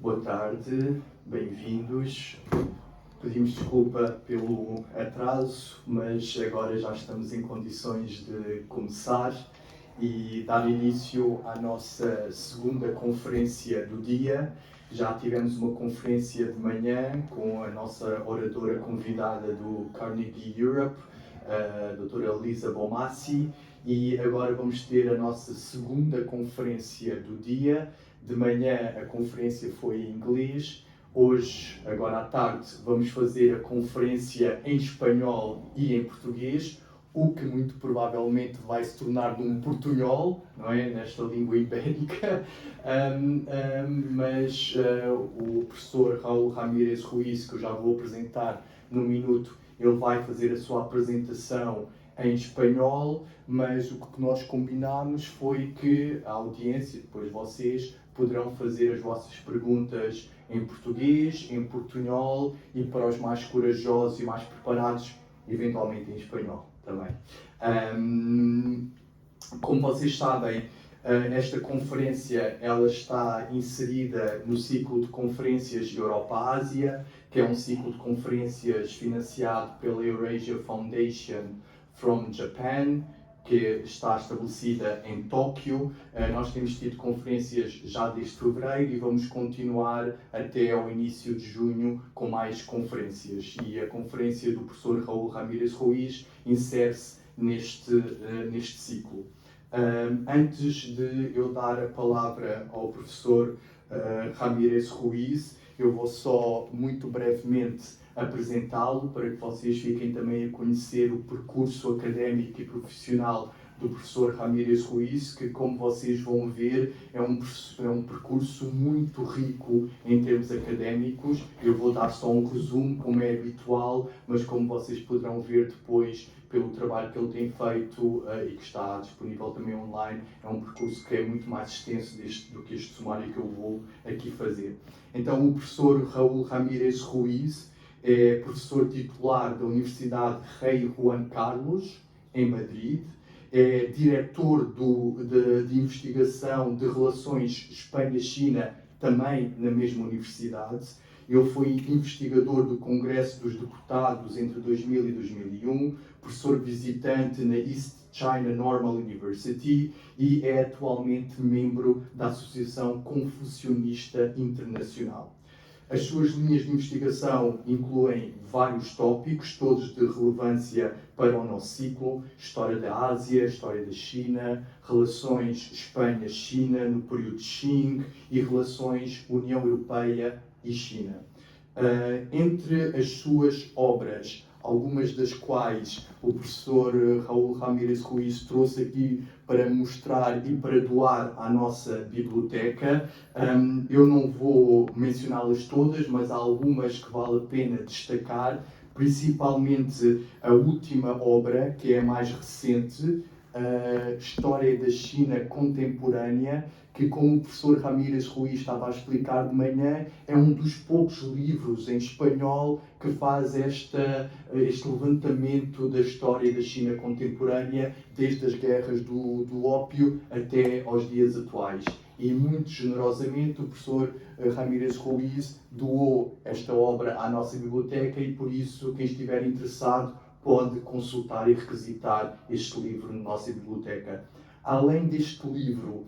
Boa tarde, bem-vindos. Pedimos desculpa pelo atraso, mas agora já estamos em condições de começar e dar início à nossa segunda conferência do dia. Já tivemos uma conferência de manhã com a nossa oradora convidada do Carnegie Europe, a doutora Elisa Bomassi, e agora vamos ter a nossa segunda conferência do dia. De manhã a conferência foi em inglês. Hoje, agora à tarde, vamos fazer a conferência em espanhol e em português, o que muito provavelmente vai se tornar num portunhol, não é? Nesta língua ibérica. Mas o professor Raul Ramírez Ruiz, que eu já vou apresentar num minuto, ele vai fazer a sua apresentação em espanhol, mas o que nós combinámos foi que a audiência, depois vocês, poderão fazer as vossas perguntas em português, em portunhol e para os mais corajosos e mais preparados, eventualmente em espanhol também. Como vocês sabem, esta conferência ela está inserida no ciclo de conferências Europa-Ásia, que é um ciclo de conferências financiado pela Eurasia Foundation from Japan, que está estabelecida em Tóquio. Nós temos tido conferências já desde fevereiro e vamos continuar até ao início de junho com mais conferências. E a conferência do professor Raul Ramírez Ruiz insere-se neste ciclo. Antes de eu dar a palavra ao professor Ramírez Ruiz, eu vou só muito brevemente apresentá-lo para que vocês fiquem também a conhecer o percurso académico e profissional do professor Ramírez Ruiz, que, como vocês vão ver, é um percurso muito rico em termos académicos. Eu vou dar só um resumo, como é habitual, mas como vocês poderão ver depois, pelo trabalho que ele tem feito e que está disponível também online, é um percurso que é muito mais extenso do que este sumário que eu vou aqui fazer. Então, o professor Raul Ramírez Ruiz é professor titular da Universidade Rei Juan Carlos, em Madrid, é diretor de investigação de relações Espanha-China, também na mesma universidade. Ele foi investigador do Congresso dos Deputados entre 2000 e 2001, professor visitante na East China Normal University e é atualmente membro da Associação Confucionista Internacional. As suas linhas de investigação incluem vários tópicos, todos de relevância para o nosso ciclo: história da Ásia, história da China, relações Espanha-China no período Qing e relações União Europeia e China. Entre as suas obras, algumas das quais o professor Raul Ramírez Ruiz trouxe aqui para mostrar e para doar à nossa biblioteca. Eu não vou mencioná-las todas, mas há algumas que vale a pena destacar, principalmente a última obra, que é a mais recente, a História da China Contemporânea, que, como o professor Ramírez Ruiz estava a explicar de manhã, é um dos poucos livros em espanhol que faz este levantamento da história da China contemporânea, desde as guerras do ópio até aos dias atuais. E muito generosamente o professor Ramírez Ruiz doou esta obra à nossa biblioteca e, por isso, quem estiver interessado pode consultar e requisitar este livro na nossa biblioteca. Além deste livro,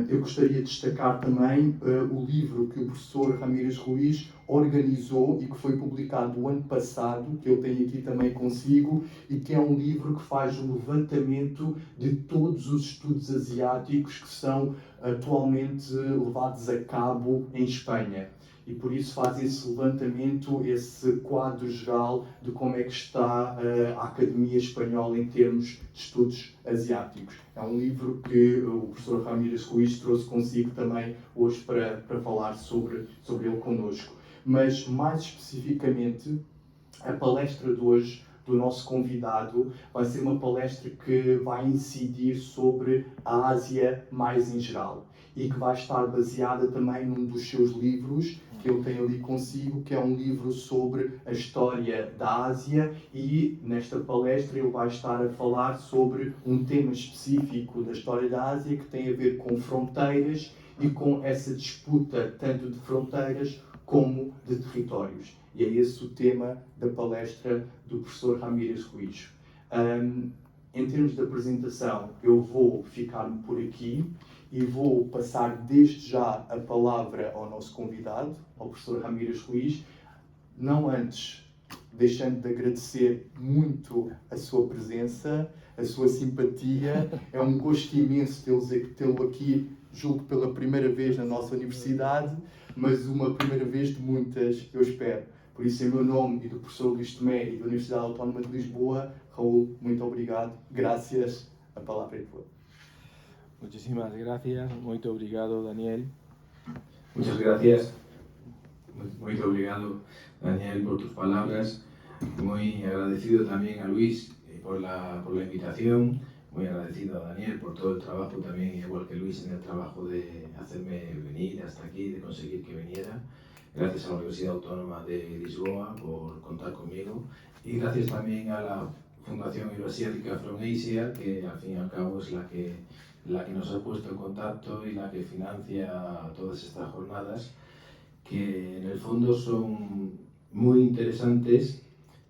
eu gostaria de destacar também o livro que o professor Ramírez Ruiz organizou e que foi publicado o ano passado, que eu tenho aqui também consigo, e que é um livro que faz o levantamento de todos os estudos asiáticos que são atualmente levados a cabo em Espanha. E por isso faz esse levantamento, esse quadro geral de como é que está a Academia Espanhola em termos de estudos asiáticos. É um livro que o professor Ramírez Ruiz trouxe consigo também hoje para falar sobre ele connosco. Mas, mais especificamente, a palestra de hoje do nosso convidado vai ser uma palestra que vai incidir sobre a Ásia mais em geral e que vai estar baseada também num dos seus livros que eu tenho ali consigo, que é um livro sobre a história da Ásia, e nesta palestra ele vai estar a falar sobre um tema específico da história da Ásia que tem a ver com fronteiras e com essa disputa tanto de fronteiras como de territórios. E é esse o tema da palestra do professor Ramírez Ruiz. Em termos de apresentação, eu vou ficar-me por aqui e vou passar desde já a palavra ao nosso convidado, ao professor Ramírez Ruiz, não antes deixando de agradecer muito a sua presença, a sua simpatia. É um gosto imenso tê-lo aqui, julgo pela primeira vez na nossa universidade, mas uma primeira vez de muitas, eu espero. Por isso, em meu nome e do professor Luís Tomé e da Universidade Autónoma de Lisboa, Raúl, muito obrigado. Gracias. A palavra é tua. Muchísimas gracias. Muito obrigado, Daniel. Muchas gracias. Muy obrigado, Daniel, por tus palabras. Muy agradecido también a Luis por la invitación. Muy agradecido a Daniel por todo el trabajo también, igual que Luis, en el trabajo de hacerme venir hasta aquí, de conseguir que viniera. Gracias a la Universidad Autónoma de Lisboa por contar conmigo. Y gracias también a la Fundación Euroasiática From Asia, que al fin y al cabo es la que nos ha puesto en contacto y la que financia todas estas jornadas, que en el fondo son muy interesantes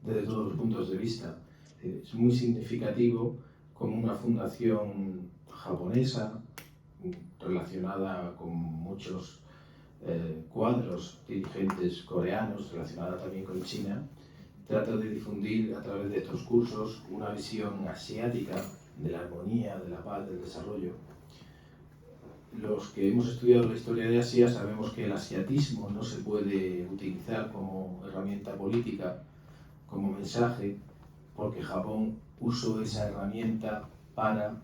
desde todos los puntos de vista. Es muy significativo como una fundación japonesa relacionada con muchos cuadros dirigentes coreanos, relacionada también con China, trata de difundir a través de estos cursos una visión asiática de la armonía, de la paz, del desarrollo. Los que hemos estudiado la historia de Asia sabemos que el asiatismo no se puede utilizar como herramienta política, como mensaje, porque Japón usó esa herramienta para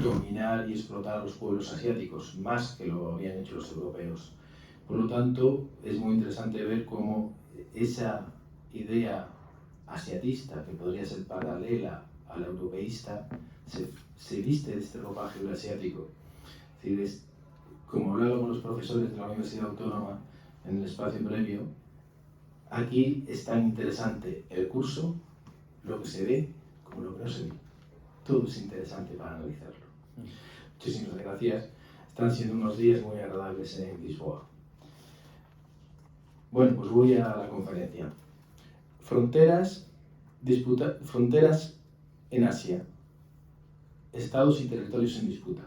dominar y explotar a los pueblos asiáticos, más que lo habían hecho los europeos. Por lo tanto, es muy interesante ver cómo esa idea asiatista, que podría ser paralela a la europeísta, se viste de este ropaje euroasiático. Es decir, como hablaba con los profesores de la Universidad Autónoma en el espacio previo, aquí es tan interesante el curso, lo que se ve, como lo que no se ve. Todo es interesante para analizarlo. Muchísimas gracias. Están siendo unos días muy agradables en Lisboa. Bueno, pues voy a la conferencia. Fronteras en Asia. Estados y territorios en disputa.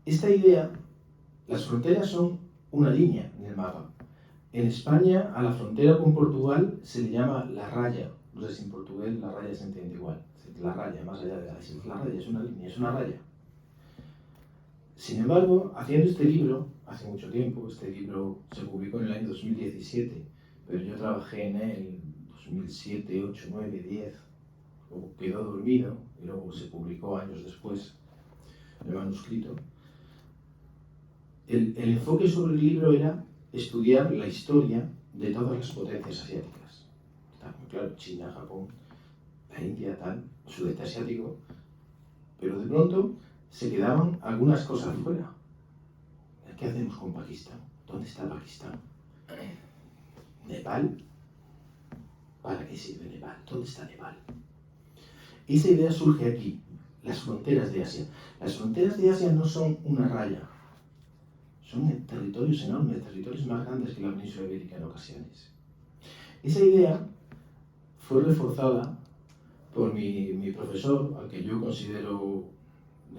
Esta idea, las fronteras son una línea en el mapa. En España, a la frontera con Portugal se le llama la raya. No sé si en portugués la raya se entiende igual. La raya, más allá de la raya, es una línea, es una raya. Sin embargo, haciendo este libro, hace mucho tiempo, este libro se publicó en el año 2017, pero yo trabajé en él 2007, 8, 9, 10, luego quedó dormido y luego se publicó años después el manuscrito. El enfoque sobre el libro era estudiar la historia de todas las potencias asiáticas. Está muy claro, China, Japón, la India, tal, sudeste asiático, pero de pronto se quedaban algunas cosas fuera. ¿Qué hacemos con Pakistán? ¿Dónde está Pakistán? ¿Nepal? ¿Para qué sirve Nepal? ¿Dónde está Nepal? Esa idea surge aquí, las fronteras de Asia. Las fronteras de Asia no son una raya, son territorios enormes, territorios más grandes que la península ibérica en ocasiones. Esa idea fue reforzada por mi profesor, al que yo considero,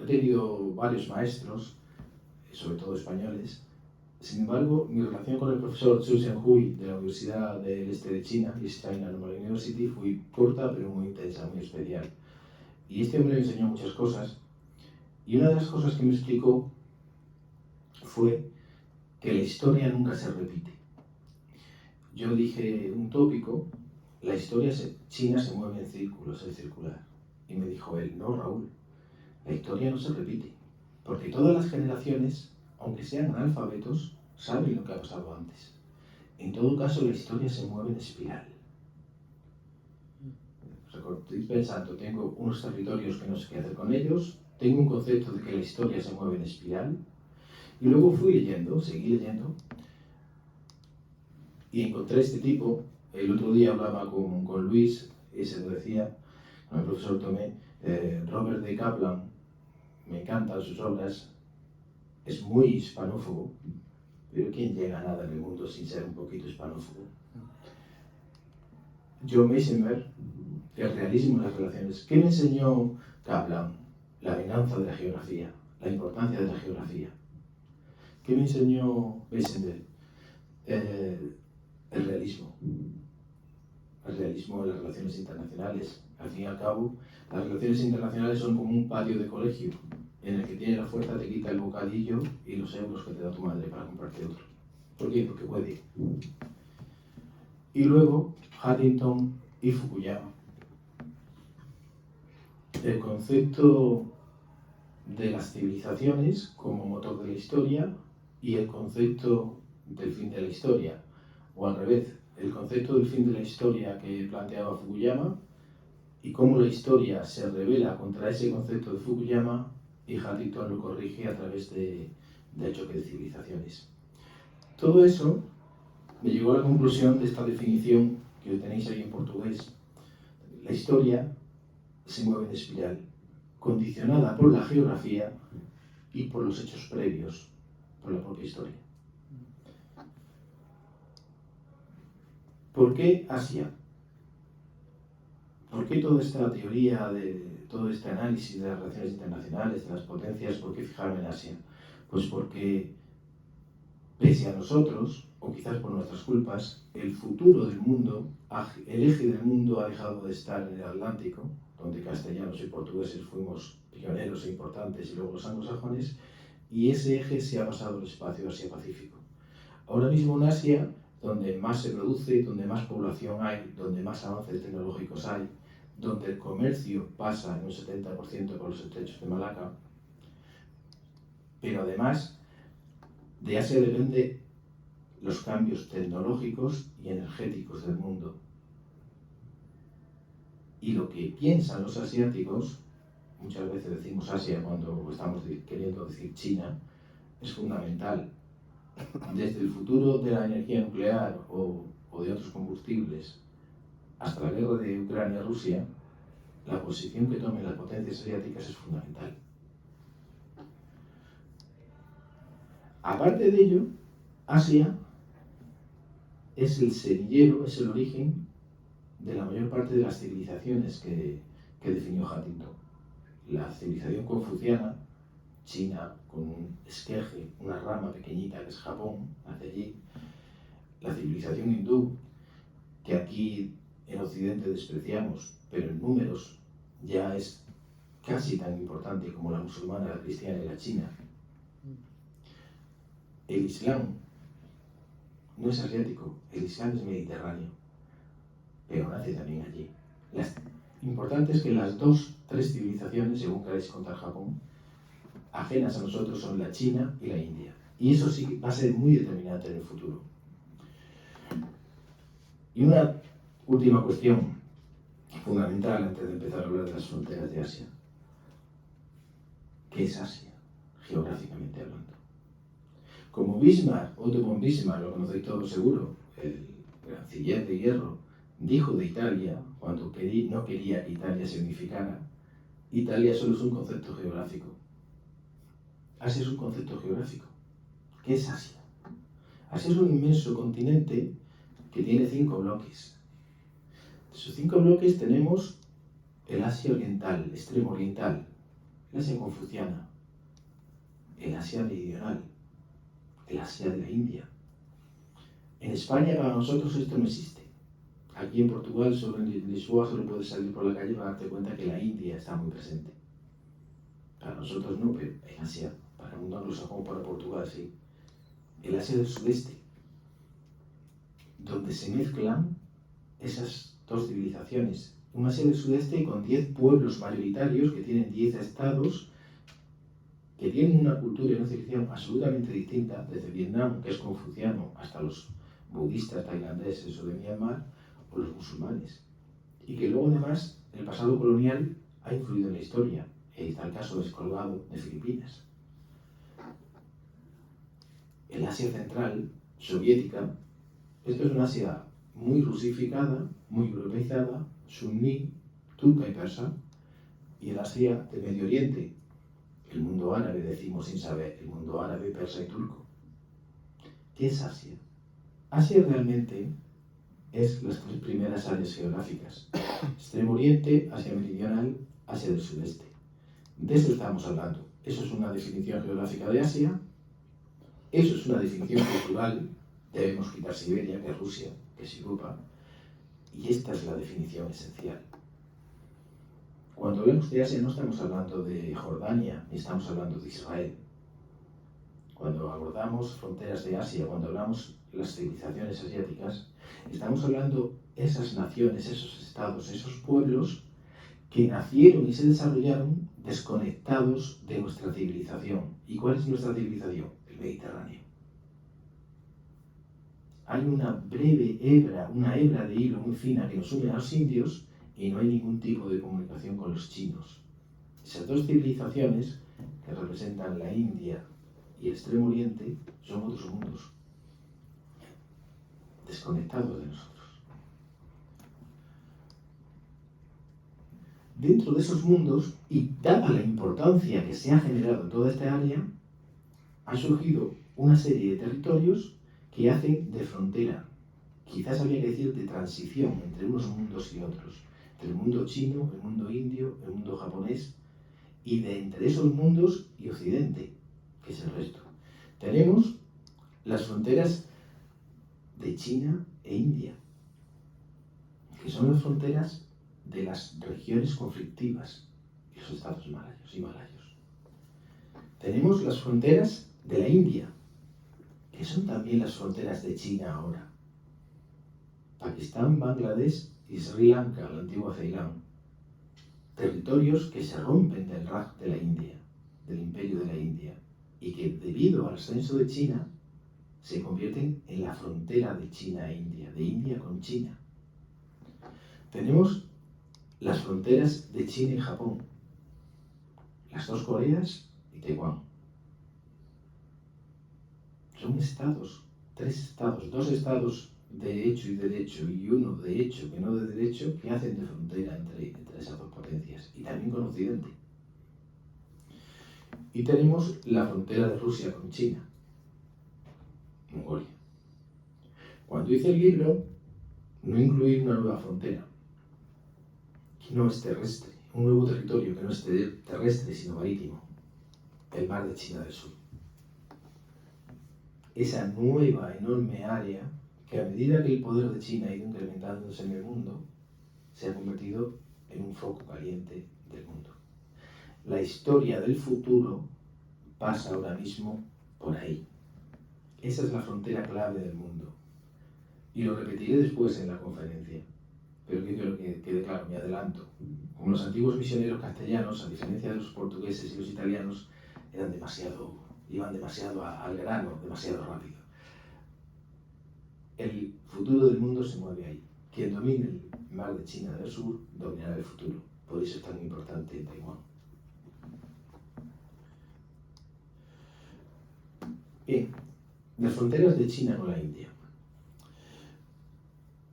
he tenido varios maestros, sobre todo españoles. Sin embargo, mi relación con el profesor Zhou Xianhui de la Universidad del Este de China, East China Normal University, fue corta pero muy intensa, muy especial. Y este hombre me enseñó muchas cosas, y una de las cosas que me explicó fue que la historia nunca se repite. Yo dije un tópico, la historia china se mueve en círculos, es circular. Y me dijo él, no, Raúl, la historia no se repite, porque todas las generaciones, aunque sean analfabetos, saben lo que ha pasado antes. En todo caso, la historia se mueve en espiral. Estoy pensando, tengo unos territorios que no sé qué hacer con ellos, tengo un concepto de que la historia se mueve en espiral, y luego fui leyendo, seguí leyendo, y encontré este tipo. El otro día hablaba con Luis, y se lo decía, con el profesor Tomé, Robert de Kaplan, me encantan sus obras, es muy hispanófobo, pero ¿quién llega a nada en el mundo sin ser un poquito hispanófobo? John Meisenberg, el realismo en las relaciones. ¿Qué me enseñó Kaplan? La venganza de la geografía, la importancia de la geografía. ¿Qué me enseñó Meisenberg? El realismo. El realismo en las relaciones internacionales. Al fin y al cabo, las relaciones internacionales son como un patio de colegio, en el que tiene la fuerza, te quita el bocadillo y los euros que te da tu madre para comprarte otro. ¿Por qué? Porque puede. Y luego, Huntington y Fukuyama. El concepto de las civilizaciones como motor de la historia y el concepto del fin de la historia, o al revés, el concepto del fin de la historia que planteaba Fukuyama y cómo la historia se revela contra ese concepto de Fukuyama y Huntington lo corrige a través del choque de civilizaciones. Todo eso me llegó a la conclusión de esta definición que tenéis ahí en portugués. La historia se mueve en espiral, condicionada por la geografía y por los hechos previos, por la propia historia. ¿Por qué Asia? ¿Por qué toda esta teoría, todo este análisis de las relaciones internacionales, de las potencias, por qué fijarme en Asia? Pues porque, pese a nosotros, o quizás por nuestras culpas, el futuro del mundo, el eje del mundo ha dejado de estar en el Atlántico, donde castellanos y portugueses fuimos pioneros e importantes, y luego los anglosajones, y ese eje se ha pasado al espacio Asia-Pacífico. Ahora mismo en Asia, donde más se produce, donde más población hay, donde más avances tecnológicos hay, donde el comercio pasa en un 70% por los estrechos de Malaca, pero además de Asia depende los cambios tecnológicos y energéticos del mundo. Y lo que piensan los asiáticos, muchas veces decimos Asia cuando estamos queriendo decir China, es fundamental. Desde el futuro de la energía nuclear o de otros combustibles hasta la guerra de Ucrania-Rusia, la posición que tomen las potencias asiáticas es fundamental. Aparte de ello, Asia es el semillero, es el origen de la mayor parte de las civilizaciones que definió Huntington. La civilización confuciana, China, con un esqueje, una rama pequeñita que es Japón, hacia allí. La civilización hindú, que aquí en Occidente despreciamos, pero en números ya es casi tan importante como la musulmana, la cristiana y la china. El Islam no es asiático, el Islam es mediterráneo, pero nace también allí. Lo importante es que las tres civilizaciones, según queráis contar Japón, ajenas a nosotros son la China y la India. Y eso sí va a ser muy determinante en el futuro. Y una última cuestión fundamental antes de empezar a hablar de las fronteras de Asia. ¿Qué es Asia, geográficamente hablando? Como Bismarck, Otto von Bismarck, lo conocéis todos seguro, el canciller de hierro, dijo de Italia, cuando no quería que Italia se unificara, Italia solo es un concepto geográfico. Asia es un concepto geográfico. ¿Qué es Asia? Asia es un inmenso continente que tiene 5 bloques. De esos 5 bloques tenemos el Asia oriental, el extremo oriental, el Asia confuciana, el Asia meridional, el Asia de la India. En España para nosotros esto no existe. Aquí en Portugal, sobre Lisboa, solo puedes salir por la calle para darte cuenta que la India está muy presente. Para nosotros no, pero en Asia, para el mundo anglosajón, para Portugal sí. El Asia del sudeste, donde se mezclan esas dos civilizaciones. Un Asia del sudeste con 10 pueblos mayoritarios que tienen 10 estados, que tienen una cultura y una civilización absolutamente distinta, desde Vietnam, que es confuciano, hasta los budistas tailandeses o de Myanmar, o los musulmanes. Y que luego además el pasado colonial ha influido en la historia. Ahí está el caso descolgado de Filipinas. El Asia central, soviética, esto es una Asia muy rusificada, muy europeizada, suní, turca y persa, y el Asia del Medio Oriente. El mundo árabe, decimos sin saber, el mundo árabe, persa y turco. ¿Qué es Asia? Asia realmente es las tres primeras áreas geográficas. Extremo Oriente, Asia Meridional, Asia del Sudeste. De eso estamos hablando. Eso es una definición geográfica de Asia. Eso es una definición cultural. Debemos quitar Siberia, que es Rusia, que es Europa. Y esta es la definición esencial. Cuando hablamos de Asia no estamos hablando de Jordania, ni estamos hablando de Israel. Cuando abordamos fronteras de Asia, cuando hablamos de las civilizaciones asiáticas, estamos hablando de esas naciones, esos estados, esos pueblos que nacieron y se desarrollaron desconectados de nuestra civilización. ¿Y cuál es nuestra civilización? El Mediterráneo. Hay una breve hebra, una hebra de hilo muy fina que nos une a los indios y no hay ningún tipo de comunicación con los chinos. Esas dos civilizaciones que representan la India y el Extremo Oriente son otros mundos, desconectados de nosotros. Dentro de esos mundos, y dada la importancia que se ha generado en toda esta área, ha surgido una serie de territorios que hacen de frontera, quizás habría que decir de transición entre unos mundos y otros, entre el mundo chino, el mundo indio, el mundo japonés, y de entre esos mundos y Occidente, que es el resto. Tenemos las fronteras de China e India, que son las fronteras de las regiones conflictivas y los estados himalayos. Tenemos las fronteras de la India, que son también las fronteras de China ahora. Pakistán, Bangladesh y Sri Lanka, la antigua Ceilán. Territorios que se rompen del Raj de la India, del imperio de la India, y que debido al ascenso de China se convierten en la frontera de China e India, de India con China. Tenemos las fronteras de China y Japón, las dos Coreas y Taiwán. Son estados, tres estados, dos estados de hecho y derecho y uno de hecho que no de derecho que hacen de frontera entre esas dos potencias y también con Occidente. Y tenemos la frontera de Rusia con China, Mongolia. Cuando hice el libro, no incluí una nueva frontera, que no es terrestre, un nuevo territorio que no es terrestre sino marítimo, el mar de China del Sur. Esa nueva enorme área que a medida que el poder de China ha ido incrementándose en el mundo, se ha convertido en un foco caliente del mundo. La historia del futuro pasa ahora mismo por ahí. Esa es la frontera clave del mundo. Y lo repetiré después en la conferencia, pero quiero que quede claro, me adelanto. Como los antiguos misioneros castellanos, a diferencia de los portugueses y los italianos, iban demasiado al grano, demasiado rápido. El futuro del mundo se mueve ahí. Quien domine el mar de China del Sur dominará el futuro. Por eso es tan importante Taiwán. Bien, las fronteras de China con la India.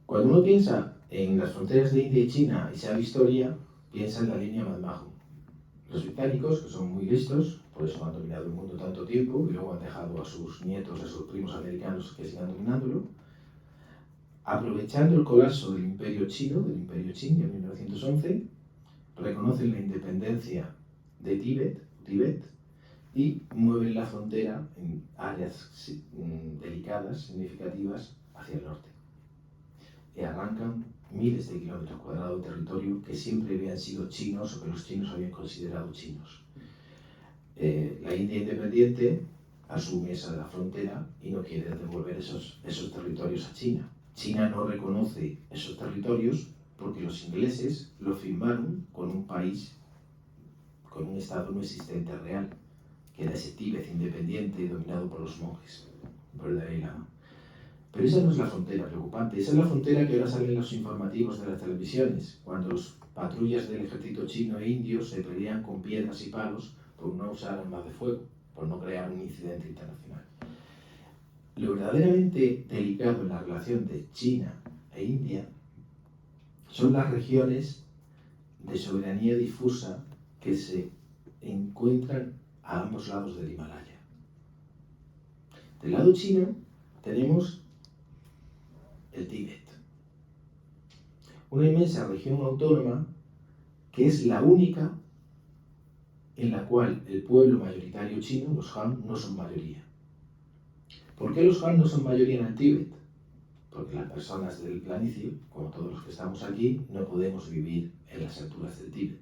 Cuando uno piensa en las fronteras de India y China y sabe historia, piensa en la línea McMahon. Los británicos, que son muy listos, por eso han dominado el mundo tanto tiempo y luego han dejado a sus nietos, a sus primos americanos que sigan dominándolo, aprovechando el colapso del Imperio Chino, del Imperio Qing en 1911, reconocen la independencia de Tíbet, y mueven la frontera en áreas delicadas, significativas, hacia el norte. Y arrancan miles de kilómetros cuadrados de territorio que siempre habían sido chinos o que los chinos habían considerado chinos. La India independiente asume esa frontera y no quiere devolver esos territorios a China. China no reconoce esos territorios porque los ingleses lo firmaron con un país, con un estado no existente real, que era ese Tíbet independiente dominado por los monjes, por el Dalai Lama. Pero esa no es la frontera preocupante, esa es la frontera que ahora sale en los informativos de las televisiones, cuando los patrullas del ejército chino e indio se pelean con piedras y palos por no usar armas de fuego, por no crear un incidente internacional. Lo verdaderamente delicado en la relación de China e India son las regiones de soberanía difusa que se encuentran a ambos lados del Himalaya. Del lado chino tenemos el Tíbet, una inmensa región autónoma que es la única en la cual el pueblo mayoritario chino, los Han, no son mayoría. ¿Por qué los Han no son mayoría en el Tíbet? Porque las personas del planicie, como todos los que estamos aquí, no podemos vivir en las alturas del Tíbet.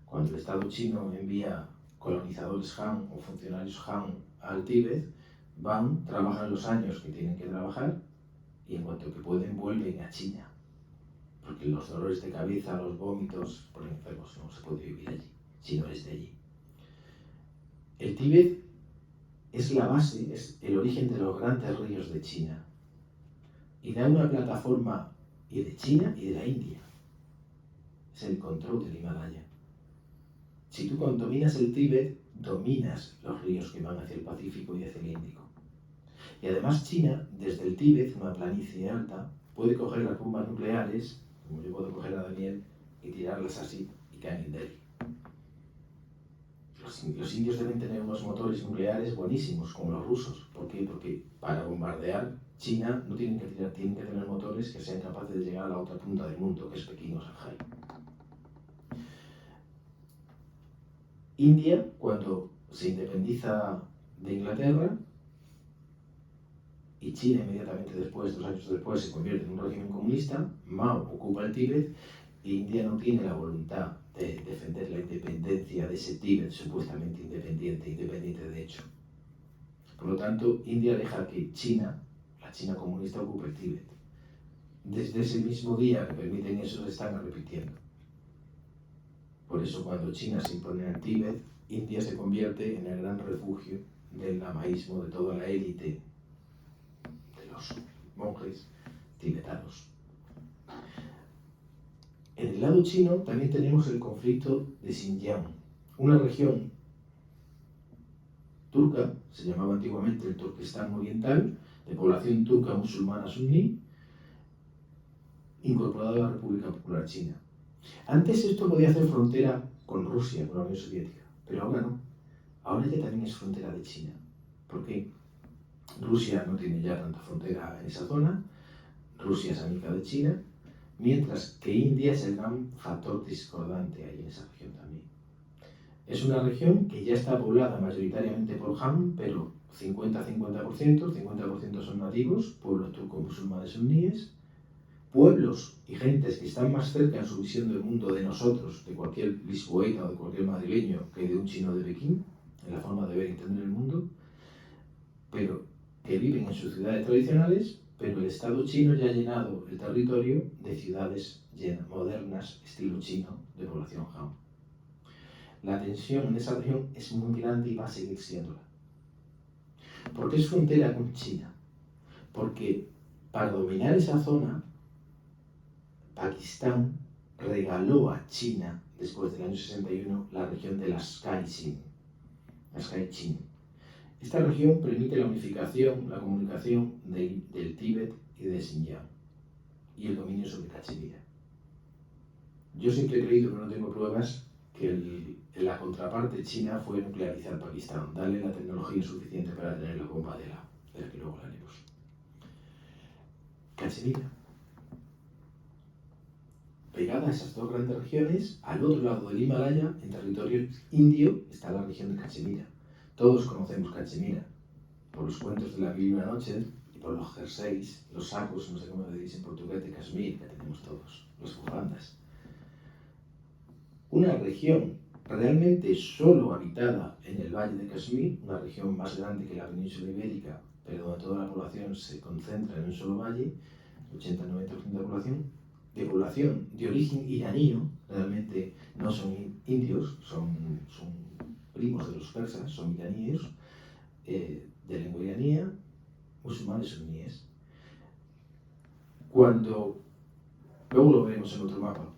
Cuando el Estado chino envía colonizadores Han o funcionarios Han al Tíbet, van, trabajan los años que tienen que trabajar y en cuanto que pueden vuelven a China. Porque los dolores de cabeza, los vómitos por enfermos, no se puede vivir allí, si no eres de allí. El Tíbet es la base, es el origen de los grandes ríos de China. Y da una plataforma y de China y de la India. Es el control del Himalaya. Si tú cuando dominas el Tíbet, dominas los ríos que van hacia el Pacífico y hacia el Índico. Y además China, desde el Tíbet, una planicie alta, puede coger las bombas nucleares, como yo puedo coger a Daniel, y tirarlas así y caen en Delhi. Los indios deben tener unos motores nucleares buenísimos, como los rusos. ¿Por qué? Porque para bombardear China no tienen que tirar, tienen que tener motores que sean capaces de llegar a la otra punta del mundo, que es Pekín o Shanghái. India, cuando se independiza de Inglaterra, y China inmediatamente después, 2 años después, se convierte en un régimen comunista, Mao ocupa el Tíbet, e India no tiene la voluntad de defender la independencia de ese Tíbet supuestamente independiente de hecho. Por lo tanto, India deja que China, la China comunista, ocupe el Tíbet. Desde ese mismo día que permiten eso, se están repitiendo. Por eso, cuando China se impone en el Tíbet, India se convierte en el gran refugio del lamaísmo de toda la élite de los monjes tibetanos. En el lado chino también tenemos el conflicto de Xinjiang, una región turca, se llamaba antiguamente el Turquestán Oriental, de población turca musulmana suní, incorporada a la República Popular China. Antes esto podía hacer frontera con Rusia, con la Unión Soviética, pero ahora no. Ahora ya también es frontera de China, porque Rusia no tiene ya tanta frontera en esa zona, Rusia es amiga de China, mientras que India es el gran factor discordante ahí en esa región también. Es una región que ya está poblada mayoritariamente por Han, pero 50% son nativos, pueblos turco-musulmanes suníes, pueblos y gentes que están más cerca en su visión del mundo de nosotros, de cualquier lisboeta o de cualquier madrileño, que de un chino de Pekín, en la forma de ver y entender el mundo, pero que viven en sus ciudades tradicionales, pero el Estado chino ya ha llenado el territorio de ciudades modernas, estilo chino, de población Han. La tensión en esa región es muy grande y va a seguir siéndola. ¿Por qué es frontera con China? Porque para dominar esa zona, Pakistán regaló a China, después del año 61, la región de las Kachin. Esta región permite la unificación, la comunicación del Tíbet y de Xinjiang y el dominio sobre Cachemira. Yo siempre he creído, pero no tengo pruebas, que la contraparte china fue nuclearizar Pakistán, darle la tecnología suficiente para tener la bomba de la que luego hablaremos. Cachemira. Pegada a esas dos grandes regiones, al otro lado del Himalaya, en territorio indio, está la región de Cachemira. Todos conocemos Cachemira por los cuentos de la Mil y una noches y por los jerseys, los sacos, no sé cómo le dicen en portugués, de Kashmir, que tenemos todos, los bufandas. Una región realmente solo habitada en el Valle de Kashmir, una región más grande que la península ibérica, pero donde toda la población se concentra en un solo valle, 80-90% de población de origen iranío, realmente no son indios, son primos de los persas, son iraníes, de lengua iranía, musulmanes suníes. Luego lo veremos en otro mapa,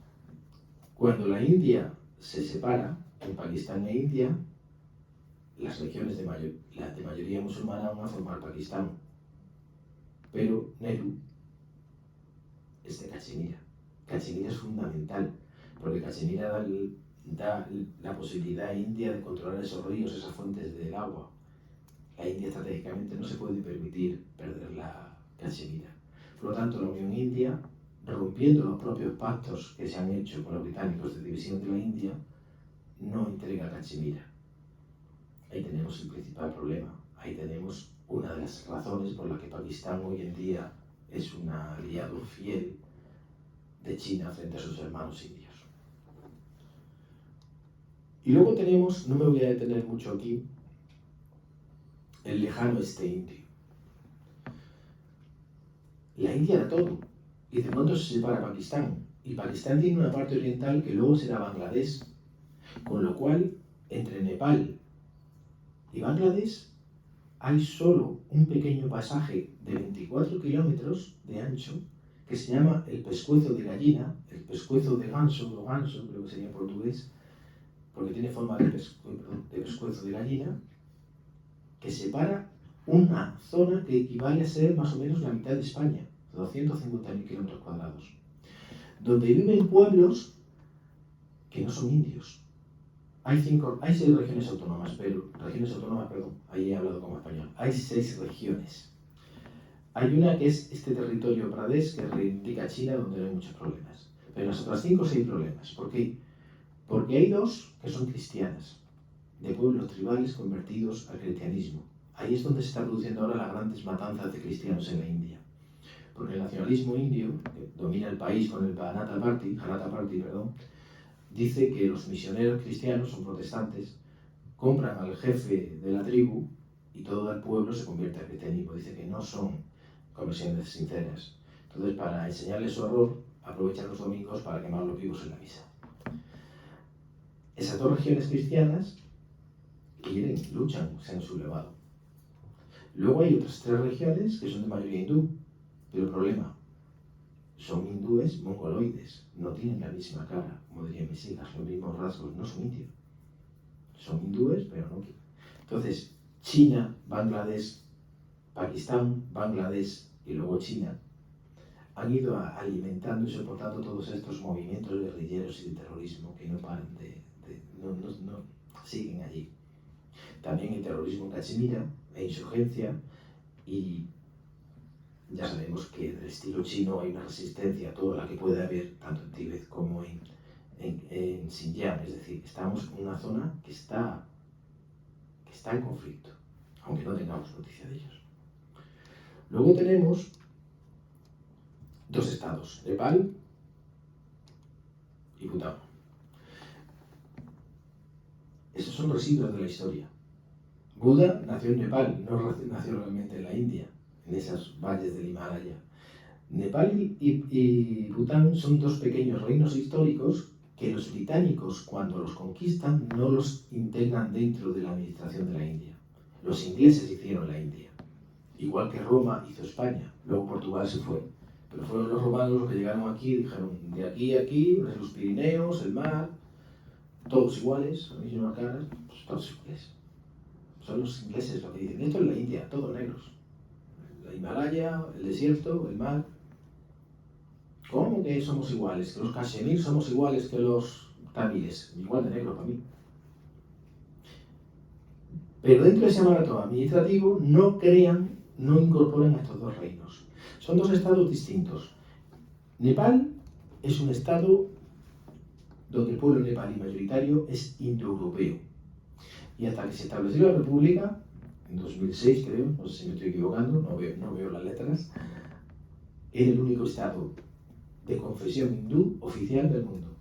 cuando la India se separa, en Pakistán e India, las regiones de mayoría musulmana van a formar Pakistán, pero Nehru es de Cachemira. Cachemira es fundamental, porque Cachemira da la posibilidad a India de controlar esos ríos, esas fuentes del agua. La India estratégicamente no se puede permitir perder la Cachemira. Por lo tanto, la Unión India, rompiendo los propios pactos que se han hecho con los británicos de división de la India, no entrega Cachemira. Ahí tenemos el principal problema. Ahí tenemos una de las razones por las que Pakistán hoy en día es un aliado fiel de China frente a sus hermanos indios. Y luego tenemos, no me voy a detener mucho aquí, el lejano este indio. La India era todo. Y de pronto se separa Pakistán. Y Pakistán tiene una parte oriental que luego será Bangladesh. Con lo cual, entre Nepal y Bangladesh hay solo un pequeño pasaje de 24 kilómetros de ancho que se llama el pescuezo de gallina, el pescuezo de ganso, o ganso, creo que sería en portugués, porque tiene forma de pescuezo de gallina, que separa una zona que equivale a ser más o menos la mitad de España, 250.000 kilómetros cuadrados, donde viven pueblos que no son indios. Hay 6 regiones autónomas, ahí he hablado como español. Hay 6 regiones. Hay una que es este territorio Pradesh que reivindica China, donde no hay muchos problemas. Pero en las otras 5 sí hay problemas. ¿Por qué? Porque hay 2 que son cristianas, de pueblos tribales convertidos al cristianismo. Ahí es donde se está produciendo ahora las grandes matanzas de cristianos en la India. Porque el nacionalismo indio, que domina el país con el Janata Party, dice que los misioneros cristianos son protestantes, compran al jefe de la tribu y todo el pueblo se convierte al cristianismo. Dice que no son conversiones sinceras. Entonces, para enseñarles su error, aprovechan los domingos para quemarlos vivos en la misa. Esas 2 regiones cristianas luchan, se han sublevado. Luego hay otras 3 regiones que son de mayoría hindú, pero el problema, son hindúes mongoloides, no tienen la misma cara, como dirían mis hijas, los mismos rasgos, no son indios. Son hindúes, pero no. Entonces, China, Bangladesh, Pakistán, Bangladesh y luego China han ido alimentando y soportando todos estos movimientos guerrilleros y de terrorismo que no paran no siguen allí. También el terrorismo en Cachemira e insurgencia, y ya sabemos que en el estilo chino hay una resistencia, toda la que puede haber, tanto en Tíbet como en Xinjiang. Es decir, estamos en una zona que está en conflicto, aunque no tengamos noticia de ellos. Luego tenemos 2 estados, Nepal y Bután. Esos son residuos de la historia. Buda nació en Nepal, no nació realmente en la India, en esos valles del Himalaya. Nepal y Bután son 2 pequeños reinos históricos que los británicos, cuando los conquistan, no los integran dentro de la administración de la India. Los ingleses hicieron la India, igual que Roma hizo España. Luego Portugal se fue, pero fueron los romanos los que llegaron aquí y dijeron, de aquí a aquí, los Pirineos, el mar, todos iguales, las mismas caras, pues todos iguales. Son los ingleses los que dicen, esto es la India, todos negros. La Himalaya, el desierto, el mar. ¿Cómo que somos iguales? Que los Kashmir somos iguales que los tamiles. Igual de negro para mí. Pero dentro de ese maratón administrativo no incorporan a estos 2 reinos. Son 2 estados distintos. Nepal es un estado donde el pueblo nepalí mayoritario es indoeuropeo. Y hasta que se estableció la república, en 2006 creo, no sé si me estoy equivocando, no veo las letras, era el único estado de confesión hindú oficial del mundo.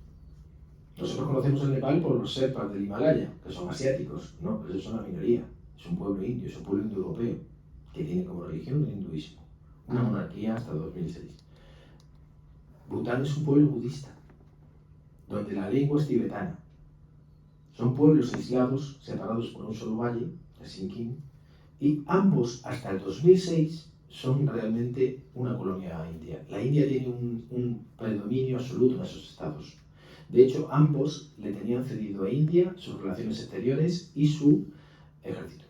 Nosotros conocemos el Nepal por los Sherpas del Himalaya, que son asiáticos, no, pero ellos son la minoría. Es un pueblo indio, es un pueblo indoeuropeo, que tiene como religión el hinduismo, una monarquía hasta 2006. Bután es un pueblo budista, donde la lengua es tibetana. Son pueblos aislados, separados por un solo valle, el Sikkim, y ambos, hasta el 2006, son realmente una colonia india. La India tiene un predominio absoluto en esos estados. De hecho, ambos le tenían cedido a India sus relaciones exteriores y su ejército.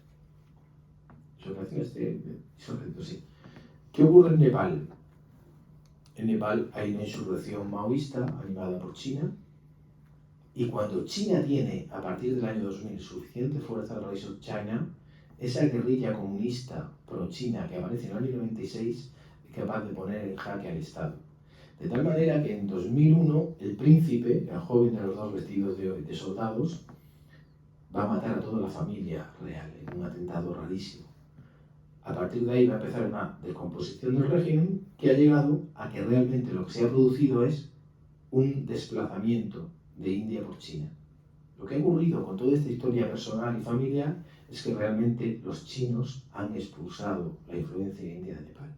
Su ejército, sí. ¿Qué ocurre en Nepal? En Nepal hay una insurrección maoísta animada por China, Y cuando China tiene, a partir del año 2000, suficiente fuerza, el Rise of China, esa guerrilla comunista pro-China que aparece en el año 96 es capaz de poner en jaque al Estado. De tal manera que en 2001 el príncipe, el joven de los dos vestidos de soldados, va a matar a toda la familia real en un atentado rarísimo. A partir de ahí va a empezar una descomposición del régimen que ha llegado a que realmente lo que se ha producido es un desplazamiento de India por China. Lo que ha ocurrido con toda esta historia personal y familiar es que realmente los chinos han expulsado la influencia india de Nepal.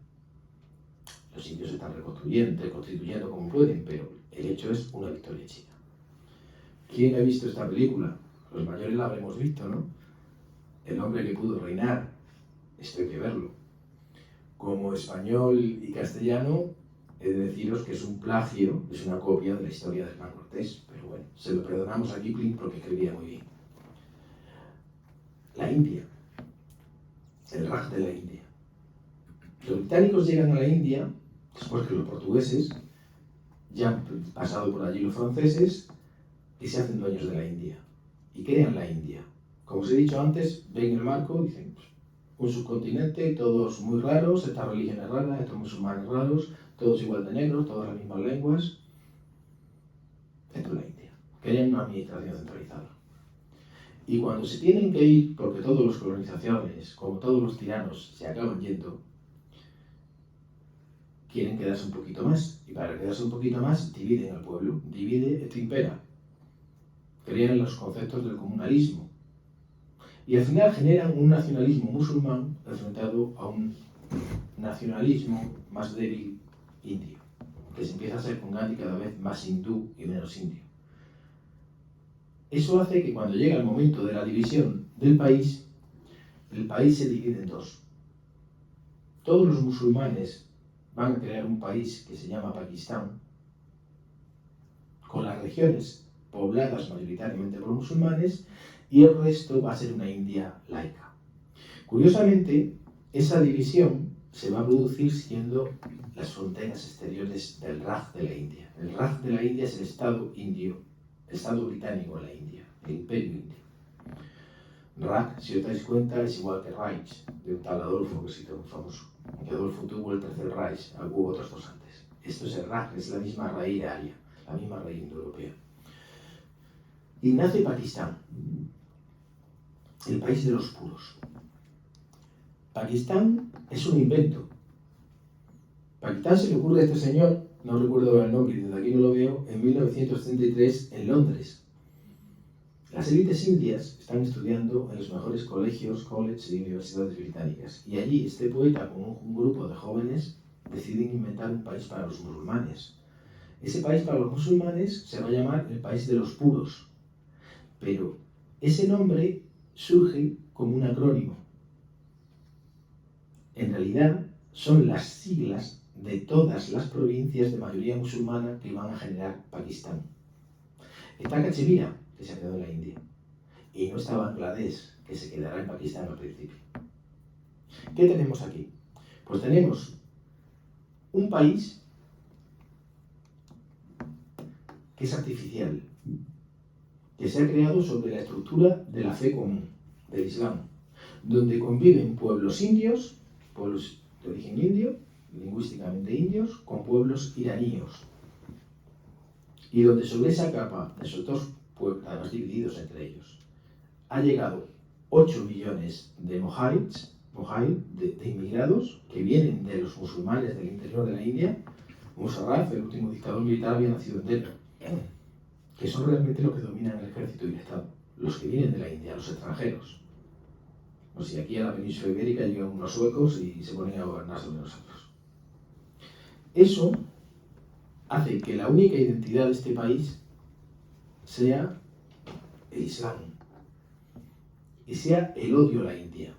Los indios se están reconstituyendo como pueden, pero el hecho es una victoria china. ¿Quién ha visto esta película? Los mayores la habremos visto, ¿no? El hombre que pudo reinar. Esto hay que verlo. Como español y castellano, he de deciros que es un plagio, es una copia de la historia de Hernán Cortés, pero bueno, se lo perdonamos a Kipling porque escribía muy bien. La India, el Raj de la India. Los británicos llegan a la India, después que los portugueses, ya han pasado por allí los franceses, y se hacen dueños de la India, y crean la India. Como os he dicho antes, ven el marco, dicen, pues, un subcontinente, todos muy raros, estas religiones raras, estos musulmanes raros, todos igual de negros, todas las mismas lenguas. Esto es la India. Querían una administración centralizada. Y cuando se tienen que ir, porque todos los colonizaciones, como todos los tiranos, se acaban yendo, quieren quedarse un poquito más. Y para quedarse un poquito más, dividen al pueblo. Divide et impera. Crean los conceptos del comunalismo. Y al final generan un nacionalismo musulmán enfrentado a un nacionalismo más débil indio, que se empieza a ser con Gandhi cada vez más hindú y menos indio. Eso hace que cuando llega el momento de la división del país, el país se divide en dos. Todos los musulmanes van a crear un país que se llama Pakistán, con las regiones pobladas mayoritariamente por musulmanes, y el resto va a ser una India laica. Curiosamente, esa división se va a producir siendo las fronteras exteriores del Raj de la India. El Raj de la India es el Estado indio, el Estado británico de la India, el Imperio Indio. Raj, si os dais cuenta, es igual que Reich, de un tal Adolfo, que se hizo muy famoso. Que Adolfo tuvo el tercer Reich, hubo otros dos antes. Esto es el Raj, es la misma raíz aria, la misma raíz indoeuropea. Y nace Pakistán, el país de los puros. Pakistán es un invento. Pakistán se le ocurre a este señor, no recuerdo el nombre, desde aquí no lo veo, en 1933 en Londres. Las élites indias están estudiando en los mejores colegios, colleges y universidades británicas. Y allí este poeta con un grupo de jóvenes deciden inventar un país para los musulmanes. Ese país para los musulmanes se va a llamar el país de los puros. Pero ese nombre surge como un acrónimo. En realidad son las siglas de todas las provincias de mayoría musulmana que van a generar Pakistán. Está Cachemira, que se ha quedado en la India, y no está Bangladesh, que se quedará en Pakistán al principio. ¿Qué tenemos aquí? Pues tenemos un país que es artificial, que se ha creado sobre la estructura de la fe común, del Islam, donde conviven pueblos indios, pueblos de origen indio, lingüísticamente indios, con pueblos iraníos, y donde sobre esa capa de esos dos pueblos, además divididos entre ellos, ha llegado 8 millones de mojahids, de inmigrados, que vienen de los musulmanes del interior de la India. Musharraf, el último dictador militar, había nacido en Delhi, que son realmente los que dominan el ejército y el Estado, los que vienen de la India, los extranjeros. O sea, aquí a la península ibérica llegan unos suecos y se ponen a gobernar sobre nosotros. Eso hace que la única identidad de este país sea el Islam y sea el odio a la India.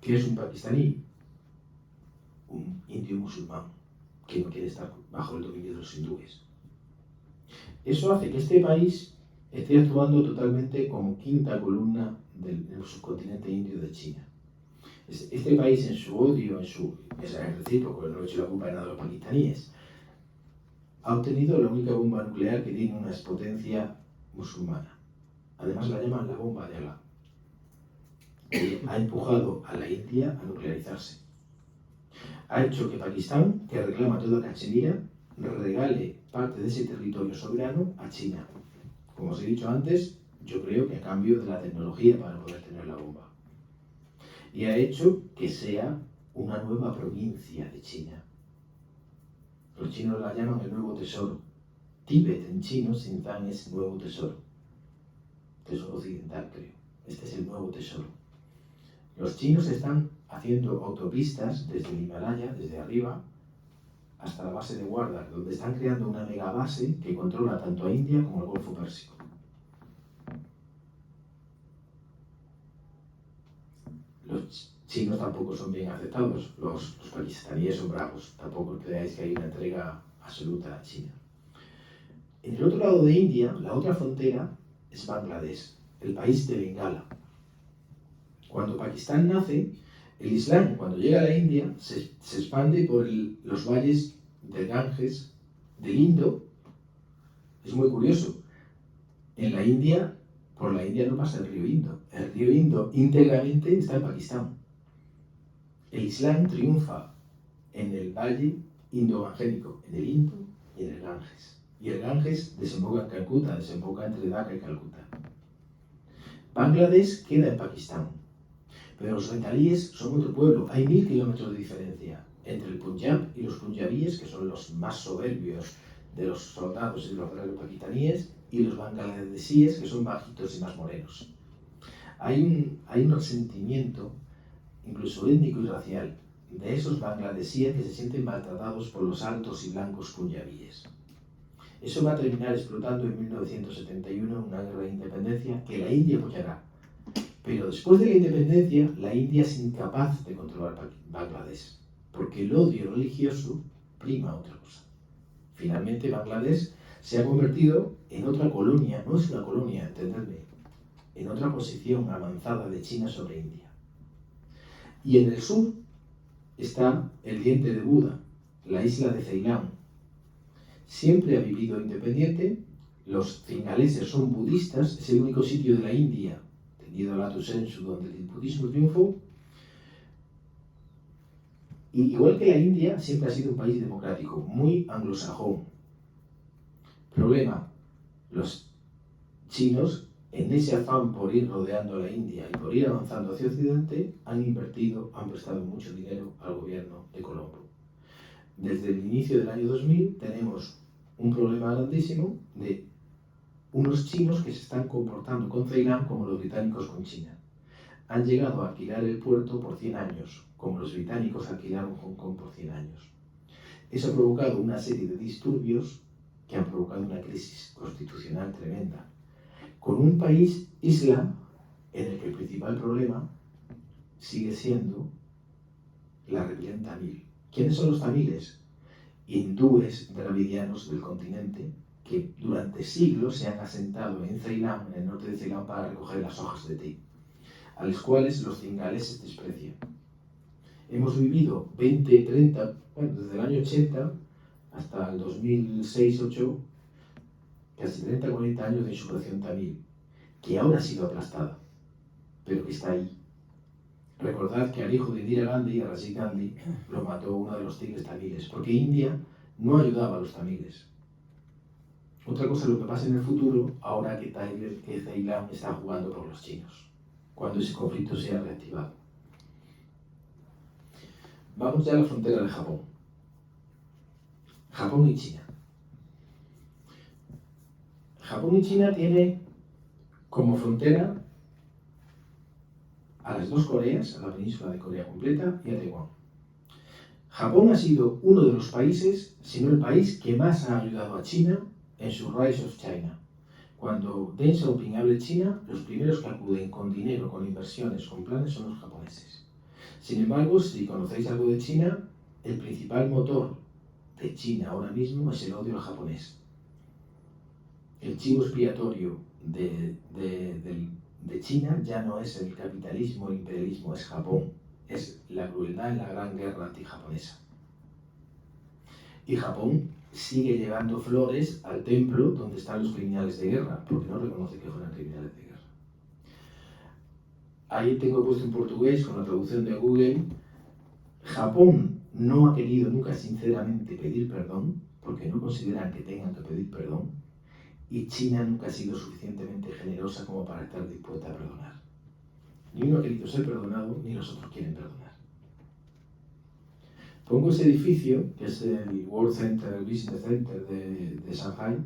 ¿Qué es un pakistaní? Un indio musulmán que no quiere estar bajo el dominio de los hindúes. Eso hace que este país esté actuando totalmente como quinta columna del subcontinente indio de China. Este país, en su odio, es recíproco, no he hecho la culpa de nada de los pakistaníes, ha obtenido la única bomba nuclear que tiene una expotencia musulmana. Además la llaman la bomba de Alá. Que ha empujado a la India a nuclearizarse. Ha hecho que Pakistán, que reclama toda Cachemira, regale parte de ese territorio soberano a China. Como os he dicho antes, yo creo que a cambio de la tecnología para poder tener la bomba. Y ha hecho que sea una nueva provincia de China. Los chinos la llaman el nuevo tesoro. Tíbet en chino, Xinjiang, es nuevo tesoro. Tesoro occidental, creo. Este es el nuevo tesoro. Los chinos están haciendo autopistas desde el Himalaya, desde arriba, hasta la base de Guardar, donde están creando una megabase que controla tanto a India como al Golfo Pérsico. Los chinos tampoco son bien aceptados, los pakistaníes son bravos, tampoco creáis que hay una entrega absoluta a China. En el otro lado de India, la otra frontera es Bangladesh, el país de Bengala. Cuando Pakistán nace, el Islam, cuando llega a la India, se expande por los valles del Ganges, del Indo. Es muy curioso. En la India, por la India no pasa el río Indo. El río Indo íntegramente está en Pakistán. El Islam triunfa en el valle indo-evangélico, en el Indo y en el Ganges. Y el Ganges desemboca en Calcuta, desemboca entre Dhaka y Calcuta. Bangladesh queda en Pakistán. Pero los bengalíes son otro pueblo. Hay 1000 kilómetros de diferencia entre el Punjab y los punjabíes, que son los más soberbios de los soldados y los guerreros pakistaníes, y los bangladesíes, que son bajitos y más morenos. Hay un resentimiento, incluso étnico y racial, de esos bangladesíes que se sienten maltratados por los altos y blancos punjabíes. Eso va a terminar explotando en 1971 en una guerra de independencia que la India apoyará. Pero después de la independencia, la India es incapaz de controlar Bangladesh, porque el odio religioso prima otra cosa. Finalmente, Bangladesh se ha convertido en otra colonia, no es una colonia, entendedme, en otra posición avanzada de China sobre India. Y en el sur está el diente de Buda, la isla de Ceilán. Siempre ha vivido independiente, los cingaleses son budistas, es el único sitio de la India, tendido al Lhasa Sensu, donde el budismo triunfó. Y igual que la India, siempre ha sido un país democrático, muy anglosajón. Problema, los chinos, en ese afán por ir rodeando a la India y por ir avanzando hacia Occidente, han prestado mucho dinero al gobierno de Colombo. Desde el inicio del año 2000 tenemos un problema grandísimo de unos chinos que se están comportando con Ceilán como los británicos con China. Han llegado a alquilar el puerto por 100 años, como los británicos alquilaron Hong Kong por 100 años. Eso ha provocado una serie de disturbios que han provocado una crisis constitucional tremenda, con un país isla en el que el principal problema sigue siendo la rebelión tamil. ¿Quiénes son los tamiles? Hindúes dravidianos del continente que durante siglos se han asentado en Ceilán, en el norte de Ceilán, para recoger las hojas de té, a los cuales los cingaleses desprecian. Hemos vivido 20, 30, desde el año 80 hasta el 2006-2008, casi 30, 40 años de insurrección tamil, que ahora ha sido aplastada, pero que está ahí. Recordad que al hijo de Indira Gandhi, a Rajiv Gandhi, lo mató uno de los tigres tamiles, porque India no ayudaba a los tamiles. Otra cosa es lo que pasa en el futuro, ahora que Ceilán está jugando por los chinos, cuando ese conflicto sea reactivado. Vamos ya a la frontera de Japón. Japón y China. Japón y China tiene como frontera a las dos Coreas, a la península de Corea completa y a Taiwán. Japón ha sido uno de los países, si no el país, que más ha ayudado a China en su Rise of China. Cuando Deng Xiaoping habla de China, los primeros que acuden con dinero, con inversiones, con planes son los japoneses. Sin embargo, si conocéis algo de China, el principal motor de China ahora mismo es el odio al japonés. El chivo expiatorio de China ya no es el capitalismo, el imperialismo, es Japón. Es la crueldad en la gran guerra antijaponesa. Y Japón sigue llevando flores al templo donde están los criminales de guerra, porque no reconoce que fueran criminales de guerra. Ahí tengo puesto en portugués, con la traducción de Google, Japón no ha querido nunca sinceramente pedir perdón, porque no consideran que tengan que pedir perdón, y China nunca ha sido suficientemente generosa como para estar dispuesta a perdonar. Ni uno ha querido ser perdonado, ni los otros quieren perdonar. Pongo ese edificio, que es el World Center, Business Center de Shanghai,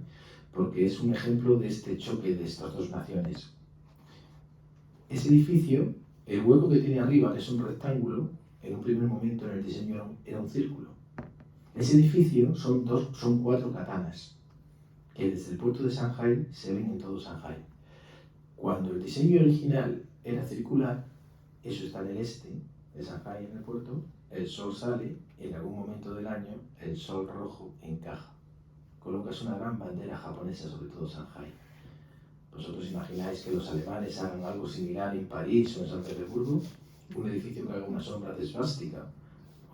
porque es un ejemplo de este choque de estas dos naciones. Ese edificio, el hueco que tiene arriba, que es un rectángulo, en un primer momento en el diseño era un círculo. Ese edificio son 4 katanas, que desde el puerto de Shanghai se ven en todo Shanghai. Cuando el diseño original era circular, eso está en el este de Shanghai, en el puerto, el sol sale y en algún momento del año el sol rojo encaja. Colocas una gran bandera japonesa sobre todo Shanghai. ¿Vosotros imagináis que los alemanes hagan algo similar en París o en San Petersburgo? ¿Un edificio que haga una sombra de esvástica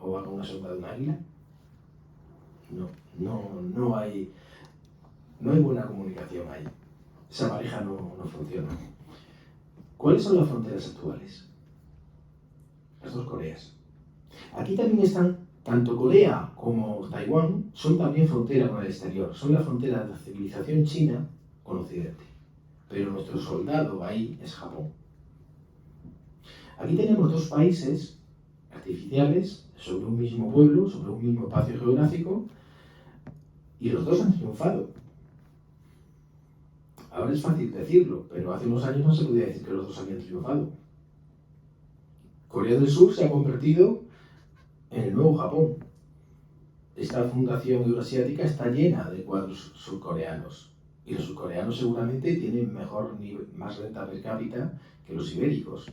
o haga una sombra de un águila? No hay buena comunicación ahí. Esa pareja no funciona. ¿Cuáles son las fronteras actuales? Las dos Coreas. Aquí también están, tanto Corea como Taiwán, son también frontera con el exterior. Son la frontera de la civilización china con Occidente. Pero nuestro soldado ahí es Japón. Aquí tenemos dos países artificiales sobre un mismo pueblo, sobre un mismo espacio geográfico, y los dos han triunfado. Ahora es fácil decirlo, pero hace unos años no se podía decir que los dos habían triunfado. Corea del Sur se ha convertido en el nuevo Japón. Esta fundación euroasiática está llena de cuadros surcoreanos. Y los surcoreanos seguramente tienen más renta per cápita que los ibéricos.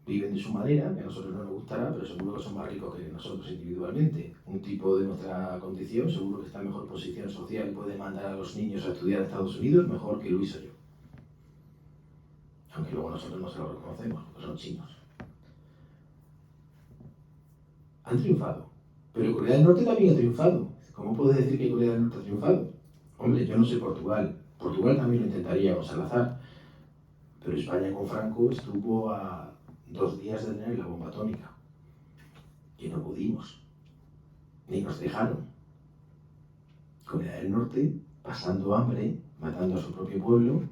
Viven de su manera, que a nosotros no nos gustará, pero seguro que son más ricos que nosotros individualmente. Un tipo de nuestra condición seguro que está en mejor posición social y puede mandar a los niños a estudiar a Estados Unidos mejor que Luis o yo. Aunque luego nosotros no se lo reconocemos, porque son chinos. Han triunfado. Pero Corea del Norte también ha triunfado. ¿Cómo puedes decir que Corea del Norte ha triunfado? Hombre, yo no sé Portugal. Portugal también lo intentaría con Salazar. Pero España con Franco estuvo a 2 días de tener la bomba atómica. Y no pudimos. Ni nos dejaron. Corea del Norte, pasando hambre, matando a su propio pueblo,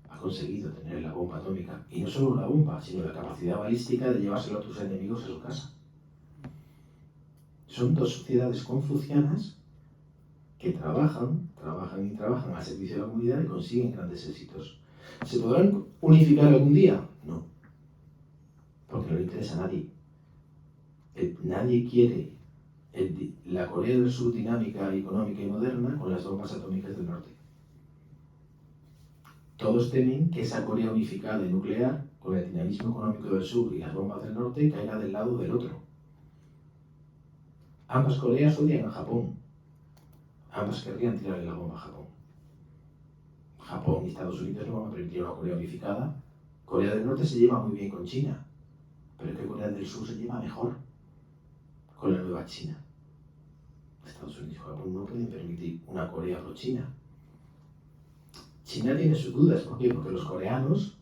ha conseguido tener la bomba atómica. Y no solo la bomba, sino la capacidad balística de llevárselo a tus enemigos a su casa. Son dos sociedades confucianas que trabajan al servicio de la comunidad y consiguen grandes éxitos. ¿Se podrán unificar algún día? No, porque no le interesa a nadie. Nadie quiere la Corea del Sur dinámica, económica y moderna con las bombas atómicas del norte. Todos temen que esa Corea unificada y nuclear, con el dinamismo económico del sur y las bombas del norte, caiga del lado del otro. Ambas Coreas odian a Japón. Ambas querrían tirarle la bomba a Japón. Japón y Estados Unidos no van a permitir una Corea unificada. Corea del Norte se lleva muy bien con China, pero es que Corea del Sur se lleva mejor con la nueva China. Estados Unidos y Japón no pueden permitir una Corea pro-China. China tiene sus dudas. ¿Por qué? Porque los coreanos,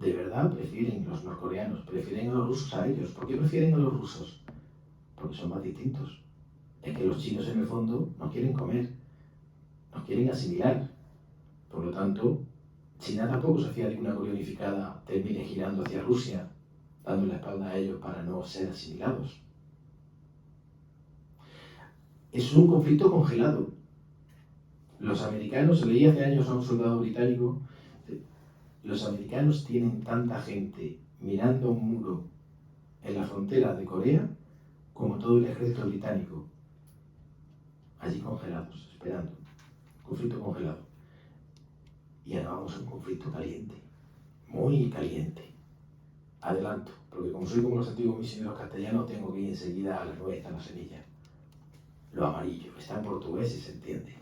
de verdad, los norcoreanos, prefieren a los rusos a ellos. ¿Por qué prefieren a los rusos? Porque son más distintos. Es que los chinos en el fondo no quieren comer, nos quieren asimilar. Por lo tanto, China tampoco se fía de que una Corea unificada termine girando hacia Rusia, dando la espalda a ellos para no ser asimilados. Es un conflicto congelado. Los americanos, leí hace años a un soldado británico, los americanos tienen tanta gente mirando un muro en la frontera de Corea como todo el ejército británico. Allí congelados, esperando. Conflicto congelado. Y ahora vamos a un conflicto caliente. Muy caliente. Adelanto, porque como soy como los antiguos misioneros castellanos, tengo que ir enseguida a la nuez, a la semilla. Lo amarillo, está en portugués y se entiende.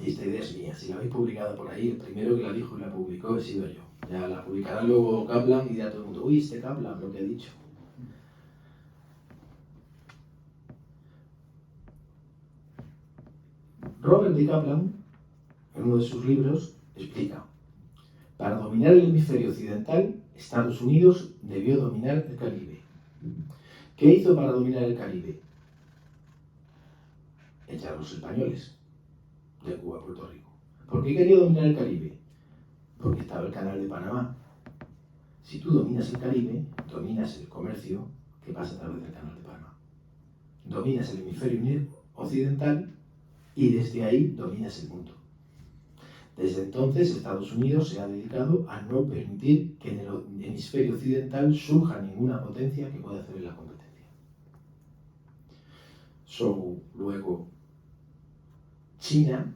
Y esta idea es mía. Si la habéis publicado por ahí, el primero que la dijo y la publicó he sido yo. Ya la publicará luego Kaplan y dirá todo el mundo, uy, este Kaplan, lo que ha dicho. Robert D. Kaplan, en uno de sus libros, explica: para dominar el hemisferio occidental, Estados Unidos debió dominar el Caribe. ¿Qué hizo para dominar el Caribe? Echar a los españoles de Cuba a Puerto Rico. ¿Por qué quería dominar el Caribe? Porque estaba el Canal de Panamá. Si tú dominas el Caribe, dominas el comercio que pasa a través del Canal de Panamá. Dominas el hemisferio occidental y desde ahí dominas el mundo. Desde entonces, Estados Unidos se ha dedicado a no permitir que en el hemisferio occidental surja ninguna potencia que pueda hacer la competencia. Luego, China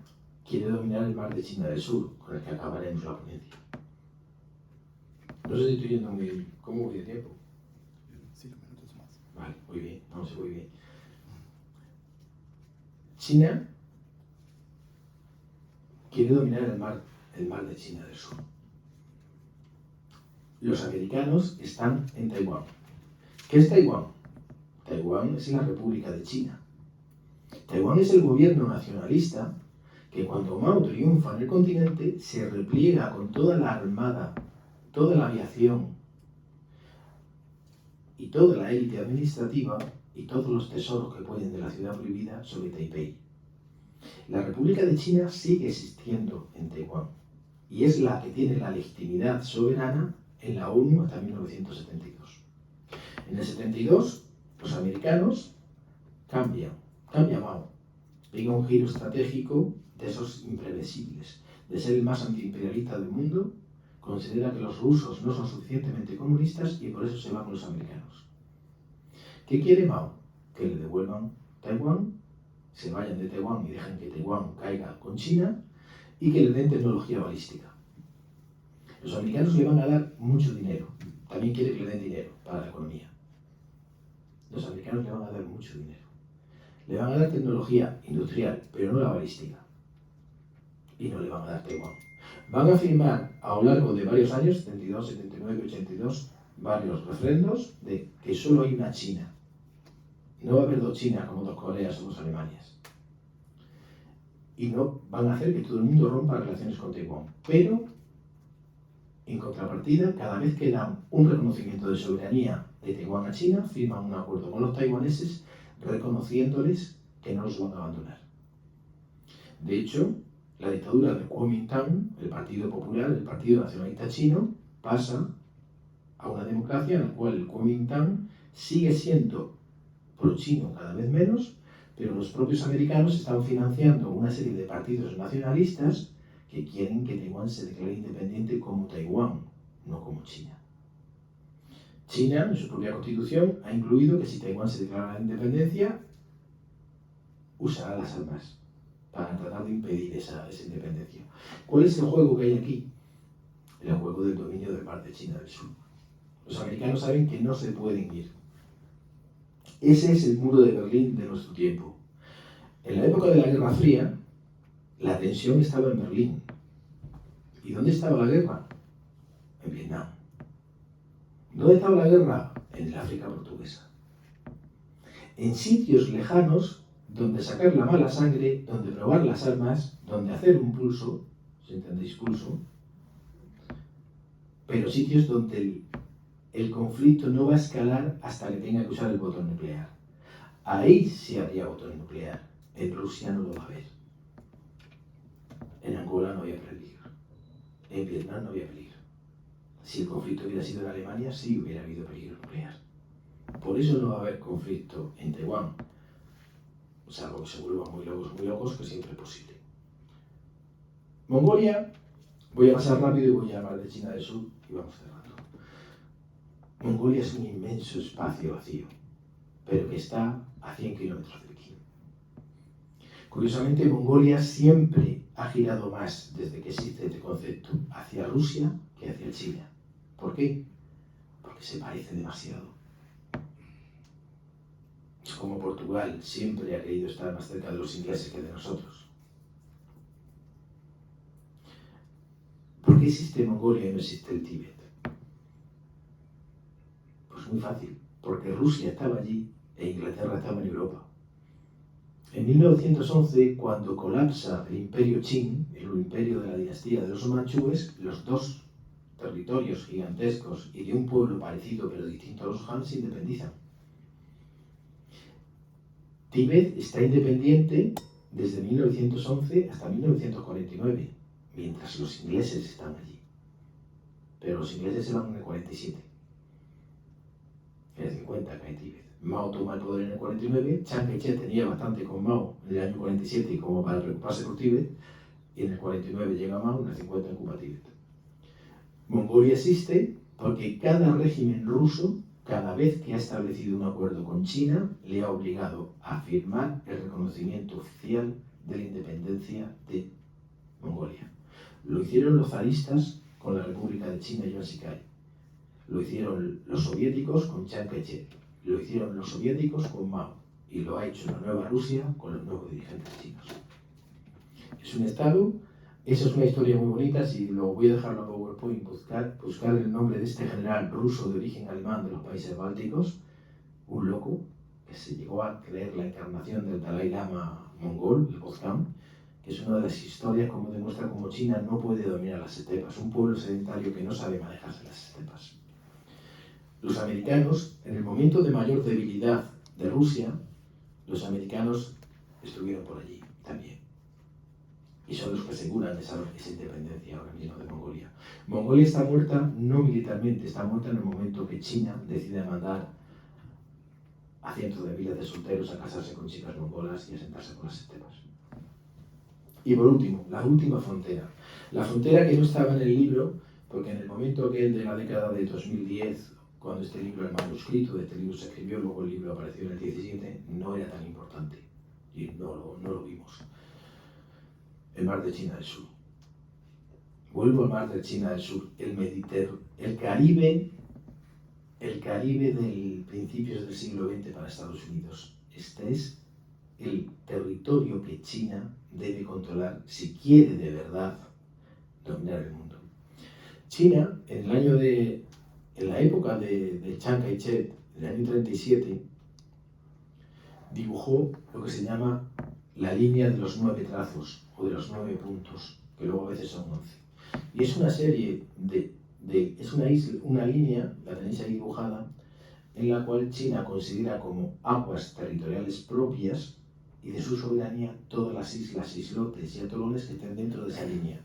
quiere dominar el mar de China del Sur, con el que acabaremos la ponencia. No sé si estoy yendo muy bien. ¿Cómo voy de tiempo? 5 minutos más. Vale, muy bien, vamos muy bien. China quiere dominar el mar de China del Sur. Los americanos están en Taiwán. ¿Qué es Taiwán? Taiwán es la República de China. Taiwán es el gobierno nacionalista que cuando Mao triunfa en el continente se repliega con toda la armada, toda la aviación y toda la élite administrativa y todos los tesoros que pueden de la ciudad prohibida sobre Taipei. La República de China sigue existiendo en Taiwán y es la que tiene la legitimidad soberana en la ONU hasta 1972. En el 72, los americanos cambia Mao, pega un giro estratégico de esos imprevisibles, de ser el más antiimperialista del mundo, considera que los rusos no son suficientemente comunistas y por eso se va con los americanos. ¿Qué quiere Mao? Que le devuelvan Taiwán, se vayan de Taiwán y dejen que Taiwán caiga con China y que le den tecnología balística. Los americanos le van a dar mucho dinero, también quiere que le den dinero para la economía. Los americanos le van a dar mucho dinero. Le van a dar tecnología industrial, pero no la balística. Y no le van a dar Taiwán. Van a firmar a lo largo de varios años, 72, 79, 82, varios referendos de que solo hay una China. No va a haber dos Chinas como dos Coreas o dos Alemanias. Y no van a hacer que todo el mundo rompa relaciones con Taiwán. Pero, en contrapartida, cada vez que dan un reconocimiento de soberanía de Taiwán a China, firman un acuerdo con los taiwaneses reconociéndoles que no los van a abandonar. De hecho, la dictadura de Kuomintang, el Partido Popular, el Partido Nacionalista Chino, pasa a una democracia en la cual el Kuomintang sigue siendo pro-chino cada vez menos, pero los propios americanos están financiando una serie de partidos nacionalistas que quieren que Taiwán se declare independiente como Taiwán, no como China. China, en su propia constitución, ha incluido que si Taiwán se declara la independencia, usará las armas para tratar de impedir esa independencia. ¿Cuál es el juego que hay aquí? El juego del dominio del mar de China del Sur. Los americanos saben que no se pueden ir. Ese es el muro de Berlín de nuestro tiempo. En la época de la Guerra Fría, la tensión estaba en Berlín. ¿Y dónde estaba la guerra? En Vietnam. ¿Dónde estaba la guerra? En el África portuguesa. En sitios lejanos donde sacar la mala sangre, donde probar las armas, donde hacer un pulso, si entendéis pulso, pero sitios donde el conflicto no va a escalar hasta que tenga que usar el botón nuclear. Ahí sí habría botón nuclear. En Rusia no lo va a haber. En Angola no había peligro. En Vietnam no había peligro. Si el conflicto hubiera sido en Alemania, sí hubiera habido peligro nuclear. Por eso no va a haber conflicto en Taiwán, salvo que se vuelvan muy locos, que siempre es posible. Mongolia, voy a pasar rápido y voy a hablar de China del Sur y vamos cerrando. Mongolia es un inmenso espacio vacío, pero que está a 100 kilómetros de Pekín. Curiosamente, Mongolia siempre ha girado más, desde que existe este concepto, hacia Rusia que hacia China. ¿Por qué? Porque se parece demasiado. Es como Portugal, siempre ha querido estar más cerca de los ingleses que de nosotros. ¿Por qué existe Mongolia y no existe el Tíbet? Pues muy fácil, porque Rusia estaba allí e Inglaterra estaba en Europa. En 1911, cuando colapsa el imperio Qing, el imperio de la dinastía de los manchúes, los dos territorios gigantescos y de un pueblo parecido pero distinto a los Han se independizan. Tíbet está independiente desde 1911 hasta 1949, mientras los ingleses están allí. Pero los ingleses se van en el 47. En el 50 cae Tíbet. Mao toma el poder en el 49, Chiang Kai-shek tenía bastante con Mao en el año 47 como para preocuparse por Tíbet, y en el 49 llega Mao, en el 50 ocupa Tíbet. Mongolia existe porque cada régimen ruso, cada vez que ha establecido un acuerdo con China, le ha obligado a firmar el reconocimiento oficial de la independencia de Mongolia. Lo hicieron los zaristas con la República de China y Yuan Shikai. Lo hicieron los soviéticos con Chiang Kai-shek. Lo hicieron los soviéticos con Mao. Y lo ha hecho la nueva Rusia con los nuevos dirigentes chinos. Es un estado. Esa es una historia muy bonita. Si lo voy a dejar en PowerPoint, buscar el nombre de este general ruso de origen alemán de los países bálticos, un loco que se llegó a creer la encarnación del Dalai Lama mongol, el Bozkán, que es una de las historias como demuestra cómo China no puede dominar las estepas, un pueblo sedentario que no sabe manejarse las estepas. Los americanos, en el momento de mayor debilidad de Rusia, los americanos estuvieron por allí también. Y son los que aseguran esa independencia ahora mismo de Mongolia. Mongolia está muerta no militarmente, está muerta en el momento que China decide mandar a cientos de miles de solteros a casarse con chicas mongolas y a sentarse por las estepas. Y por último, la última frontera. La frontera que no estaba en el libro, porque en el momento que de la década de 2010, cuando este libro, el manuscrito de este libro se escribió, luego el libro apareció en el 17, no era tan importante. Y no lo vimos. El mar de China del Sur. Vuelvo al mar de China del Sur, el Mediterráneo, el Caribe del principios del siglo XX para Estados Unidos. Este es el territorio que China debe controlar si quiere de verdad dominar el mundo. China, en la época de Chiang Kai-shek, en el año 37, dibujó lo que se llama la línea de los 9 trazos o de los 9 puntos, que luego a veces son 11. Y es una serie es una línea, la tenéis ahí dibujada, en la cual China considera como aguas territoriales propias y de su soberanía todas las islas, islotes y atolones que estén dentro de esa línea.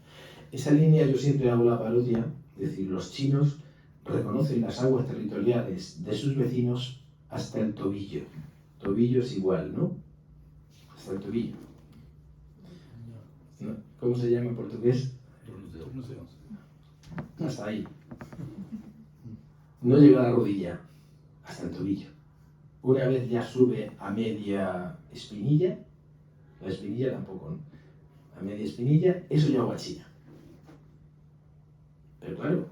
Esa línea yo siempre hago la parodia, es decir, los chinos reconocen las aguas territoriales de sus vecinos hasta el tobillo. Tobillo es igual, ¿no? Hasta el tobillo. ¿No? ¿Cómo se llama en portugués? Hasta ahí. No llega a la rodilla, hasta el tobillo. Una vez ya sube a media espinilla, la espinilla tampoco, ¿no? A media espinilla, eso ya va a China. Pero claro,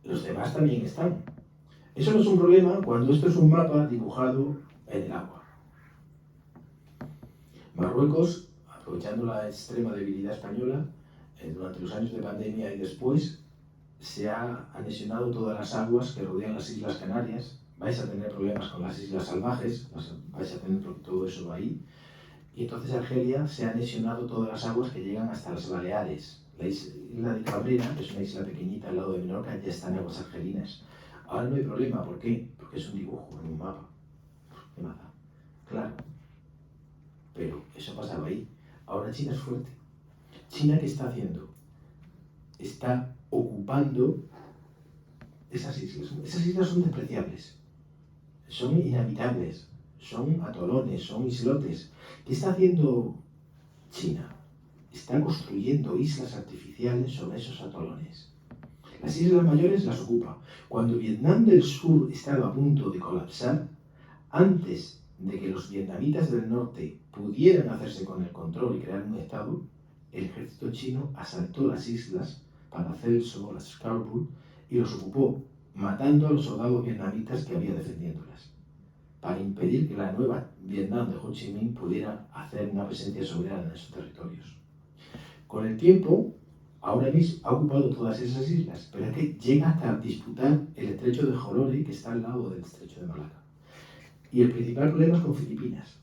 los demás también están. Eso no es un problema cuando esto es un mapa dibujado en el agua. Marruecos, aprovechando la extrema debilidad española, durante los años de pandemia y después, se ha anexionado todas las aguas que rodean las Islas Canarias. Vais a tener problemas con las islas salvajes, vais a tener todo eso ahí. Y entonces Argelia se ha anexionado todas las aguas que llegan hasta las Baleares. La isla de Cabrera, que es una isla pequeñita al lado de Menorca, ya está en aguas argelinas. Ahora no hay problema, ¿por qué? Porque es un dibujo, en un mapa. ¿Qué más da? Claro. Pero eso pasaba ahí. Ahora China es fuerte. ¿China qué está haciendo? Está ocupando esas islas. Esas islas son despreciables. Son inhabitables. Son atolones, son islotes. ¿Qué está haciendo China? Está construyendo islas artificiales sobre esos atolones. Las islas mayores las ocupa. Cuando Vietnam del Sur estaba a punto de colapsar, antes de que los vietnamitas del norte pudieran hacerse con el control y crear un estado, el ejército chino asaltó las islas Paracelso, las Scarborough, y los ocupó, matando a los soldados vietnamitas que había defendiéndolas, para impedir que la nueva Vietnam de Ho Chi Minh pudiera hacer una presencia soberana en esos territorios. Con el tiempo, ahora mismo ha ocupado todas esas islas, pero es que llega hasta disputar el estrecho de Jolore, que está al lado del estrecho de Malaca. Y el principal problema es con Filipinas.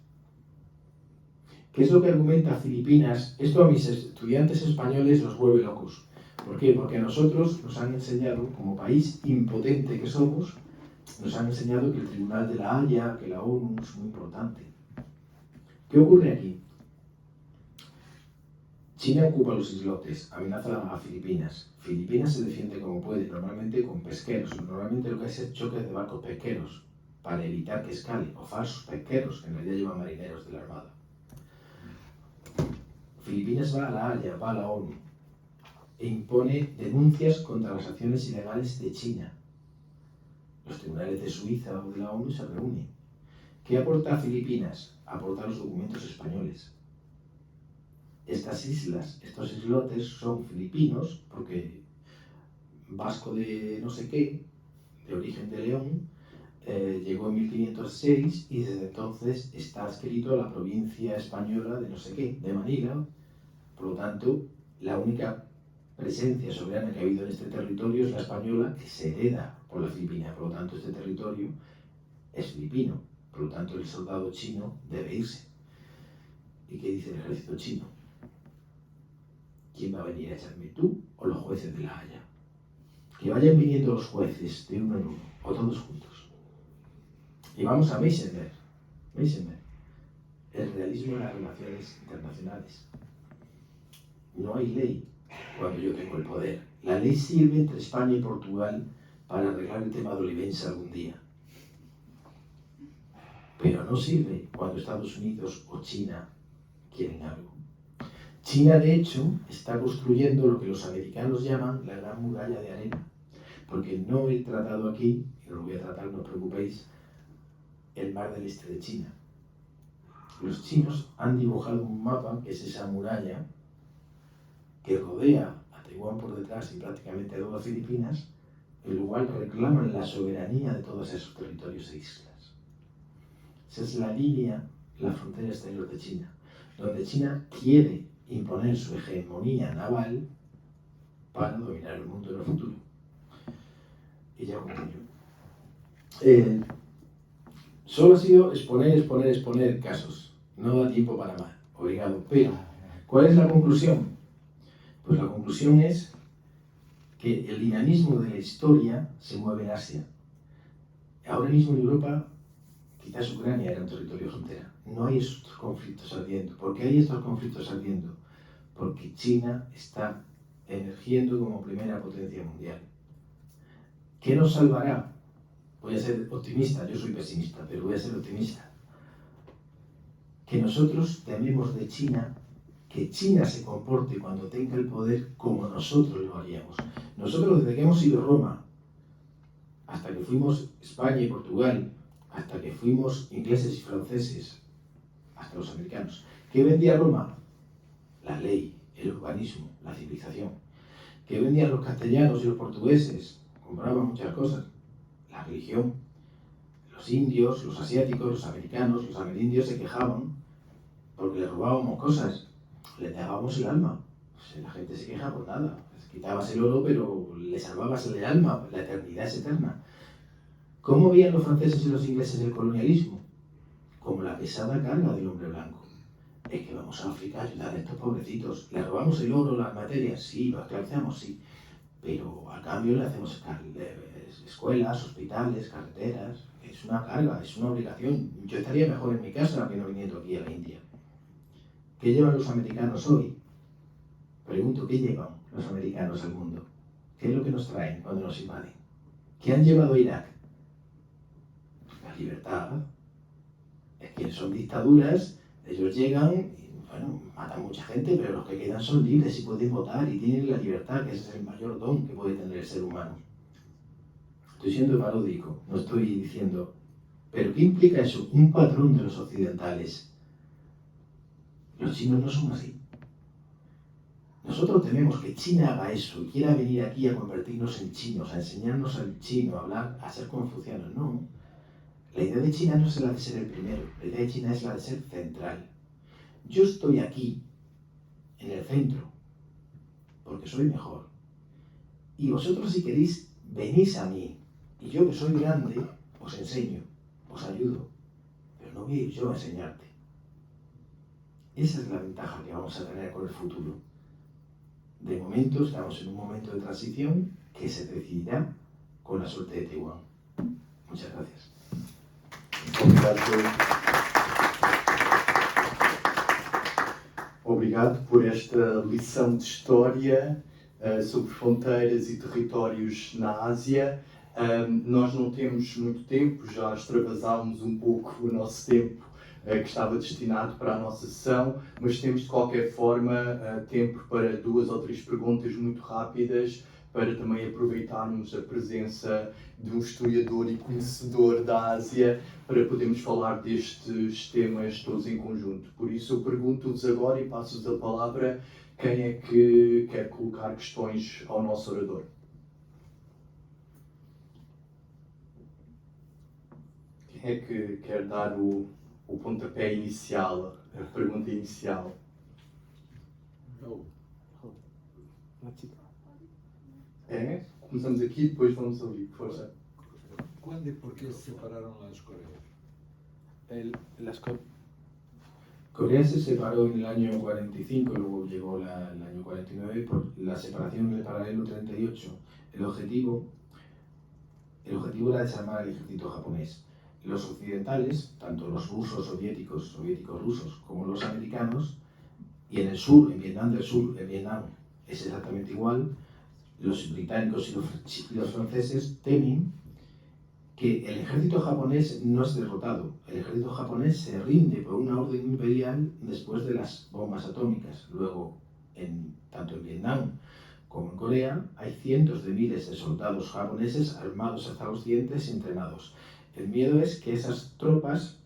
¿Qué es lo que argumenta Filipinas? Esto a mis estudiantes españoles los vuelve locos. ¿Por qué? Porque a nosotros nos han enseñado, como país impotente que somos, nos han enseñado que el Tribunal de la Haya, que la ONU es muy importante. ¿Qué ocurre aquí? China ocupa los islotes, amenaza a Filipinas. Filipinas se defiende como puede, normalmente con pesqueros. Normalmente lo que hay es choques de barcos pesqueros para evitar que escale, o falsos pesqueros, que en realidad llevan marineros de la Armada. Filipinas va a la Haya, va a la ONU, e impone denuncias contra las acciones ilegales de China. Los tribunales de Suiza o de la ONU se reúnen. ¿Qué aporta Filipinas? Aporta los documentos españoles. Estas islas, estos islotes son filipinos porque Vasco de no sé qué, de origen de León, llegó en 1506 y desde entonces está adscrito a la provincia española de no sé qué, de Manila. Por lo tanto, la única presencia soberana que ha habido en este territorio es la española, que se hereda por la Filipina. Por lo tanto, este territorio es filipino. Por lo tanto, el soldado chino debe irse. ¿Y qué dice el ejército chino? ¿Quién va a venir a echarme, tú o los jueces de la Haya? Que vayan viniendo los jueces de uno en uno, o todos juntos. Y vamos a Meisenberg. El realismo en las relaciones internacionales. No hay ley cuando yo tengo el poder. La ley sirve entre España y Portugal para arreglar el tema de Olivenza algún día. Pero no sirve cuando Estados Unidos o China quieren algo. China, de hecho, está construyendo lo que los americanos llaman la Gran Muralla de Arena, porque no he tratado aquí, y no lo voy a tratar, no os preocupéis, el mar del este de China. Los chinos han dibujado un mapa, que es esa muralla, que rodea a Taiwán por detrás y prácticamente a todas Filipinas, en lo cual reclaman la soberanía de todos esos territorios e islas. Esa es la línea, la frontera exterior de China, donde China quiere imponer su hegemonía naval para dominar el mundo en el futuro. Y ya concluyo. Solo ha sido exponer casos. No da tiempo para más. Obrigado. Pero, ¿cuál es la conclusión? Pues la conclusión es que el dinamismo de la historia se mueve en Asia. Ahora mismo en Europa, quizás Ucrania era un territorio frontera. No hay estos conflictos ardiendo. ¿Por qué hay estos conflictos ardiendo? Porque China está emergiendo como primera potencia mundial. ¿Qué nos salvará? Voy a ser optimista, yo soy pesimista, pero voy a ser optimista. Que nosotros tememos de China, que China se comporte cuando tenga el poder como nosotros lo haríamos. Nosotros, desde que hemos ido a Roma, hasta que fuimos España y Portugal, hasta que fuimos ingleses y franceses, hasta los americanos, ¿qué vendía Roma? La ley, el urbanismo, la civilización. ¿Qué vendían los castellanos y los portugueses? Compraban muchas cosas. La religión. Los indios, los asiáticos, los americanos, los amerindios se quejaban porque les robábamos cosas. Les dábamos el alma. Pues la gente se queja por nada. Les quitabas el oro, pero les salvabas el alma. La eternidad es eterna. ¿Cómo veían los franceses y los ingleses el colonialismo? Como la pesada carga del hombre blanco. Es que vamos a África a ayudar a estos pobrecitos. ¿Les robamos el oro, las materias? Sí, lo esclavizamos, sí. Pero a cambio le hacemos escuelas, hospitales, carreteras. Es una carga, es una obligación. Yo estaría mejor en mi casa que no viniendo aquí a la India. ¿Qué llevan los americanos hoy? Pregunto, ¿qué llevan los americanos al mundo? ¿Qué es lo que nos traen cuando nos invaden? ¿Qué han llevado a Irak? La libertad. Es que son dictaduras. Ellos llegan y, bueno, matan mucha gente, pero los que quedan son libres y pueden votar y tienen la libertad, que ese es el mayor don que puede tener el ser humano. Estoy siendo paródico, no estoy diciendo... ¿Pero qué implica eso? Un patrón de los occidentales. Los chinos no son así. Nosotros tememos que China haga eso y quiera venir aquí a convertirnos en chinos, a enseñarnos al chino, a hablar, a ser confucianos. No. La idea de China no es la de ser el primero, la idea de China es la de ser central. Yo estoy aquí, en el centro, porque soy mejor. Y vosotros, si queréis, venís a mí. Y yo, que soy grande, os enseño, os ayudo. Pero no voy a ir yo a enseñarte. Esa es la ventaja que vamos a tener con el futuro. De momento estamos en un momento de transición que se decidirá con la suerte de Taiwán. Muchas gracias. Obrigado por esta lição de história sobre fronteiras e territórios na Ásia. Nós não temos muito tempo, já extravasámos um pouco o nosso tempo que estava destinado para a nossa sessão, mas temos de qualquer forma tempo para 2 ou 3 perguntas muito rápidas, para também aproveitarmos a presença de um historiador e conhecedor da Ásia para podermos falar destes temas todos em conjunto. Por isso eu pergunto-vos agora e passo-vos a palavra quem é que quer colocar questões ao nosso orador. Quem é que quer dar o pontapé inicial, a pergunta inicial? É? Começamos aqui e depois vamos ouvir, por favor. ¿Cuándo y por qué se separaron las Coreas? Corea se separó en el año 45, luego llegó el año 49 por la separación en el paralelo 38. El objetivo era desarmar al ejército japonés. Los occidentales, tanto los rusos soviéticos rusos, como los americanos, y en el sur, en Vietnam del Sur, en Vietnam es exactamente igual, los británicos y los franceses temen que el ejército japonés no es derrotado. El ejército japonés se rinde por una orden imperial después de las bombas atómicas. Luego, tanto en Vietnam como en Corea, hay cientos de miles de soldados japoneses armados hasta los dientes y entrenados. El miedo es que esas tropas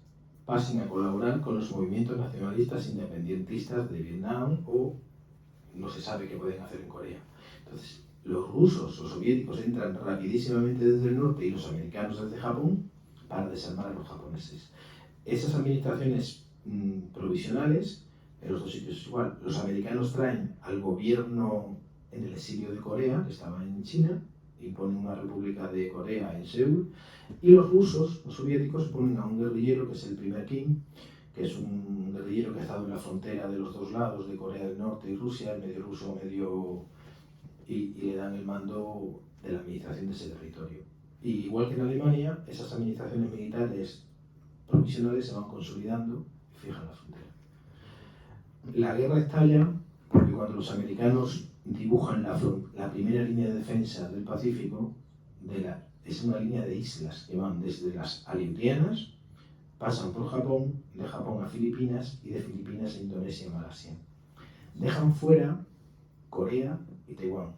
pasen a colaborar con los movimientos nacionalistas independentistas de Vietnam o no se sabe qué pueden hacer en Corea. Entonces, los rusos o soviéticos entran rapidísimamente desde el norte y los americanos desde Japón para desarmar a los japoneses. Esas administraciones provisionales, en los dos sitios es igual, los americanos traen al gobierno en el exilio de Corea, que estaba en China, imponen una república de Corea en Seúl, y los rusos, los soviéticos, ponen a un guerrillero que es el primer Kim, que es un guerrillero que ha estado en la frontera de los dos lados, de Corea del Norte y Rusia, medio ruso, medio... y le dan el mando de la administración de ese territorio. Y igual que en Alemania, esas administraciones militares provisionales se van consolidando y fijan la frontera. La guerra estalla porque cuando los americanos dibujan la primera línea de defensa del Pacífico, es una línea de islas que van desde las Aleutianas, pasan por Japón, de Japón a Filipinas y de Filipinas a Indonesia y Malasia. Dejan fuera Corea y Taiwán.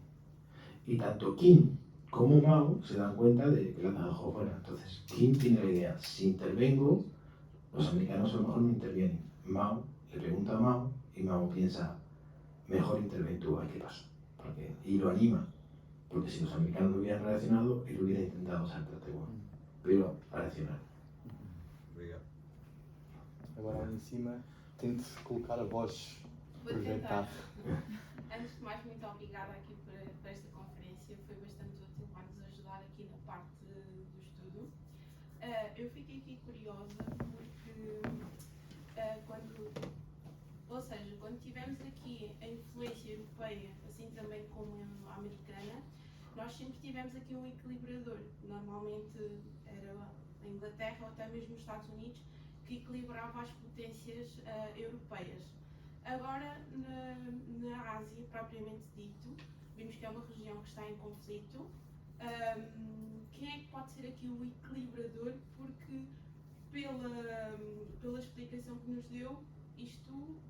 Y tanto Kim como Mao se dan cuenta de que la han dejado fuera. Entonces, Kim tiene la idea, si intervengo, los americanos a lo mejor no intervienen. Mao le pregunta a Mao y Mao piensa, mejor interven tú, a ver qué pasa. Y lo anima, porque si los americanos no hubieran reaccionado, él hubiera intentado saltar Taiwán. Pero reaccionaron. Obrigado. Agora ali em cima, tente colocar a voz Vou projetada. tentar. Antes de mais, muito obrigada aqui por esta conferência. Foi bastante útil para nos ajudar aqui na parte do estudo. Eu fiquei aqui curiosa porque quando tivemos aqui a influência europeia, assim também como a americana, nós sempre tivemos aqui um equilibrador. Normalmente era a Inglaterra ou até mesmo os Estados Unidos que equilibrava as potências europeias. Agora, na Ásia, propriamente dito, vimos que é uma região que está em conflito. Quem é que pode ser aqui o equilibrador? Porque, pela explicação que nos deu, isto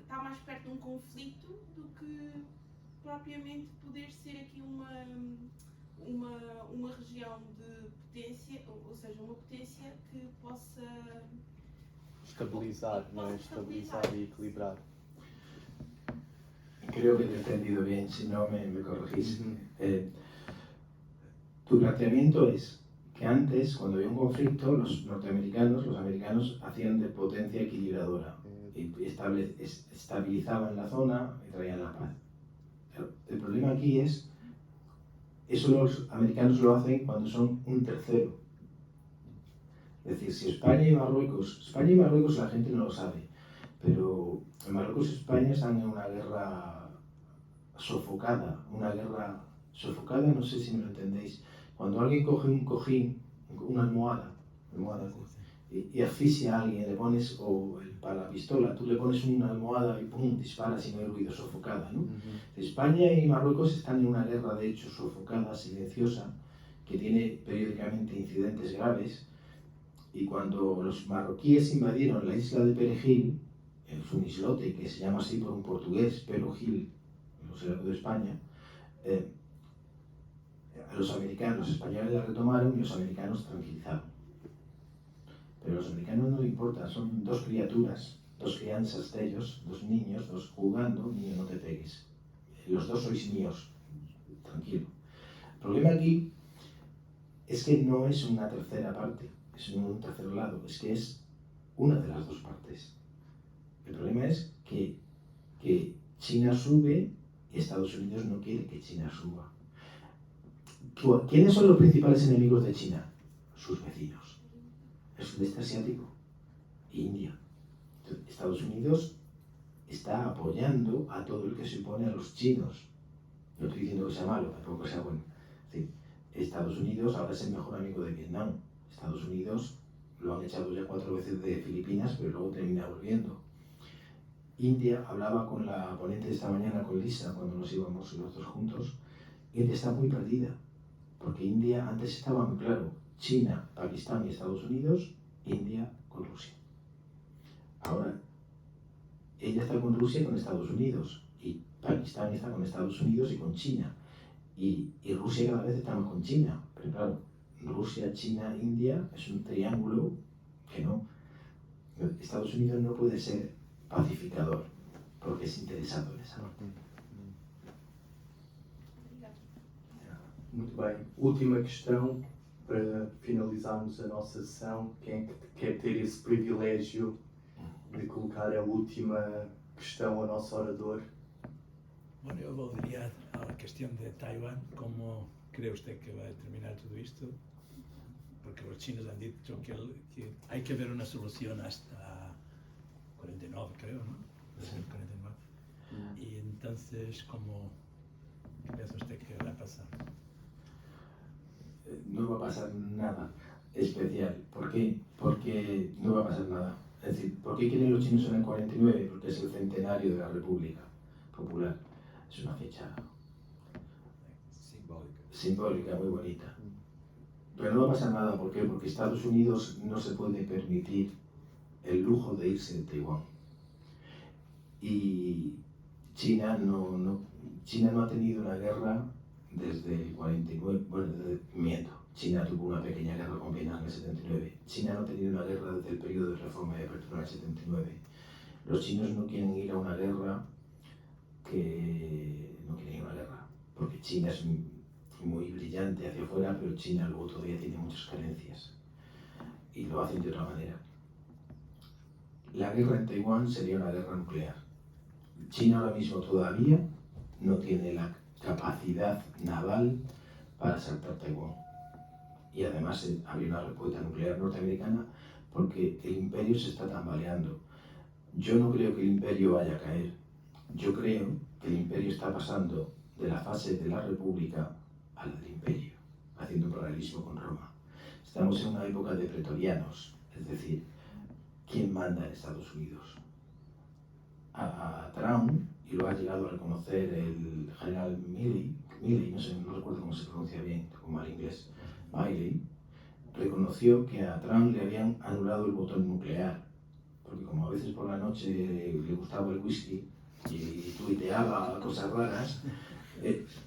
está mais perto de um conflito do que propriamente poder ser aqui uma região de potência, ou seja, uma potência que possa... Estabilizar, não é? Estabilizar e equilibrar. Creo que te he entendido bien, si no me corregís. Tu planteamiento es que antes, cuando había un conflicto, los americanos hacían de potencia equilibradora y estabilizaban la zona y traían la paz. El problema aquí es, eso los americanos lo hacen cuando son un tercero. Es decir, si España y Marruecos la gente no lo sabe, Pero Marruecos y España están en una guerra sofocada, no sé si me lo entendéis. Cuando alguien coge un cojín, una almohada y asfixia a alguien, le pones, para la pistola, tú le pones una almohada y pum, disparas y no hay ruido, sofocada, ¿no? España y Marruecos están en una guerra, de hecho, sofocada, silenciosa, que tiene periódicamente incidentes graves, y cuando los marroquíes invadieron la isla de Perejil, es un islote que se llama así por un portugués, Perejil, de España, los españoles la retomaron y los americanos tranquilizaron. Pero a los americanos no les importa, son dos criaturas, dos crianzas de ellos, dos niños, dos jugando, niño no te pegues. Los dos sois míos, tranquilo. El problema aquí es que no es una tercera parte, es un tercer lado, es que es una de las dos partes. El problema es que China sube y Estados Unidos no quiere que China suba. ¿Quiénes son los principales enemigos de China? Sus vecinos. El sudeste asiático, India. Estados Unidos está apoyando a todo el que se opone a los chinos. No estoy diciendo que sea malo, tampoco que sea bueno. Es decir, Estados Unidos ahora es el mejor amigo de Vietnam. Estados Unidos lo han echado ya 4 veces de Filipinas, pero luego termina volviendo. India, hablaba con la ponente esta mañana, con Lisa, cuando nos íbamos los dos juntos. India está muy perdida, porque India antes estaba muy claro: China, Pakistán y Estados Unidos, India con Rusia. Ahora, ella está con Rusia y con Estados Unidos, y Pakistán está con Estados Unidos y con China, y Rusia cada vez está más con China, pero claro, Rusia, China, India es un triángulo que no. Estados Unidos no puede ser pacificador, porque es interesado en esa parte. Muito bem. Última questão, para finalizarmos a nossa sessão. Quem é que quer ter esse privilégio de colocar a última questão ao nosso orador? Bueno, yo volvería a la cuestión de Taiwán. ¿Cómo cree usted que va a terminar todo esto? Porque los chinos han dicho que hay que ver una solución hasta 49, creo, ¿no? Sí. 49. Y entonces, ¿cómo piensa usted que va a pasar? No va a pasar nada especial. ¿Por qué? Porque no va a pasar nada. Es decir, ¿por qué quieren los chinos en el 49? Porque es el centenario de la República Popular. Es una fecha simbólica, muy bonita. Pero no va a pasar nada. ¿Por qué? Porque Estados Unidos no se puede permitir el lujo de irse de Taiwán. Y China no ha tenido una guerra desde el 49, miento. China tuvo una pequeña guerra con Vietnam en el 79. China no ha tenido una guerra desde el periodo de reforma y apertura en el 79. Los chinos no quieren ir a una guerra porque China es muy brillante hacia afuera, pero China luego todavía tiene muchas carencias y lo hacen de otra manera. La guerra en Taiwán sería una guerra nuclear. China ahora mismo todavía no tiene la capacidad naval para asaltar Taiwán. Y además habría una respuesta nuclear norteamericana, porque el imperio se está tambaleando. Yo no creo que el imperio vaya a caer. Yo creo que el imperio está pasando de la fase de la república a la del imperio, haciendo un paralelismo con Roma. Estamos en una época de pretorianos, es decir, ¿quién manda en Estados Unidos? A Trump, y lo ha llegado a reconocer el general Milley, no recuerdo cómo se pronuncia bien, como al inglés, Miley, reconoció que a Trump le habían anulado el botón nuclear, porque como a veces por la noche le gustaba el whisky y tuiteaba cosas raras,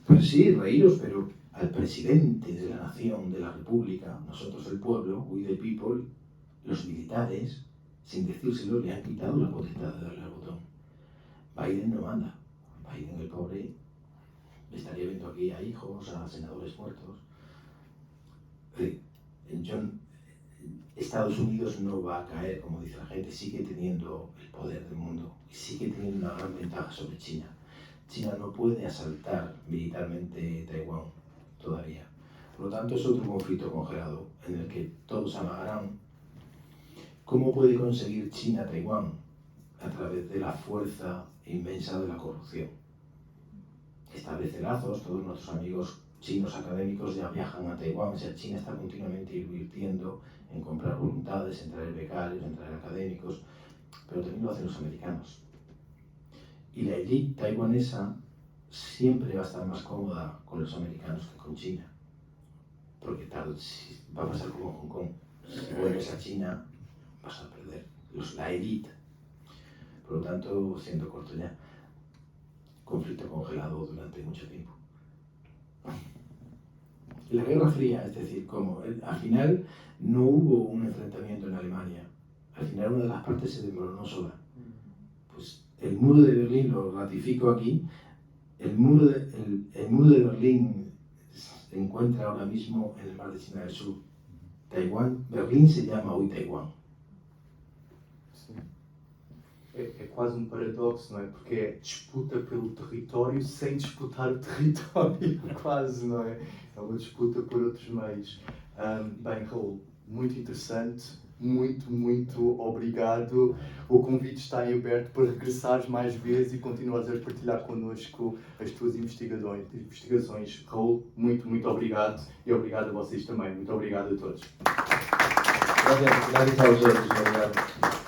pues sí, reíros, pero al presidente de la nación, de la república, nosotros el pueblo, we the people, los militares, sin decírselo, le han quitado la potestad de darle al botón. Biden no manda. Biden, el pobre, estaría viendo aquí a hijos, a senadores muertos. Estados Unidos no va a caer, como dice la gente, sigue teniendo el poder del mundo y sigue teniendo una gran ventaja sobre China. China no puede asaltar militarmente Taiwán todavía. Por lo tanto, es otro conflicto congelado en el que todos amagarán. ¿Cómo puede conseguir China Taiwán? a través de la fuerza inmensa de la corrupción. Establece lazos, todos nuestros amigos chinos académicos ya viajan a Taiwán, o sea, China está continuamente invirtiendo en comprar voluntades, en traer becarios, en traer académicos, pero también lo hacen los americanos. Y la élite taiwanesa siempre va a estar más cómoda con los americanos que con China, porque tal, va a pasar como Hong Kong. Si vuelves a China, vas a perder la élite. Por lo tanto, siendo corto ya, conflicto congelado durante mucho tiempo. La Guerra Fría, es decir, como al final no hubo un enfrentamiento en Alemania, al final una de las partes se desmoronó sola. Pues el muro de Berlín, lo ratifico aquí, el muro de Berlín se encuentra ahora mismo en el mar de China del Sur. Berlim se llama hoy Taiwán. Sim. É quase um paradoxo, não é? Porque é disputa pelo território sem disputar o território, quase, não é? É uma disputa por outros meios. Bem, Raul, muito interessante, muito obrigado. O convite está em aberto para regressares mais vezes e continuares a partilhar connosco as tuas investigações. Raul, muito obrigado e obrigado a vocês também. Muito obrigado a todos. Gracias a vosotros.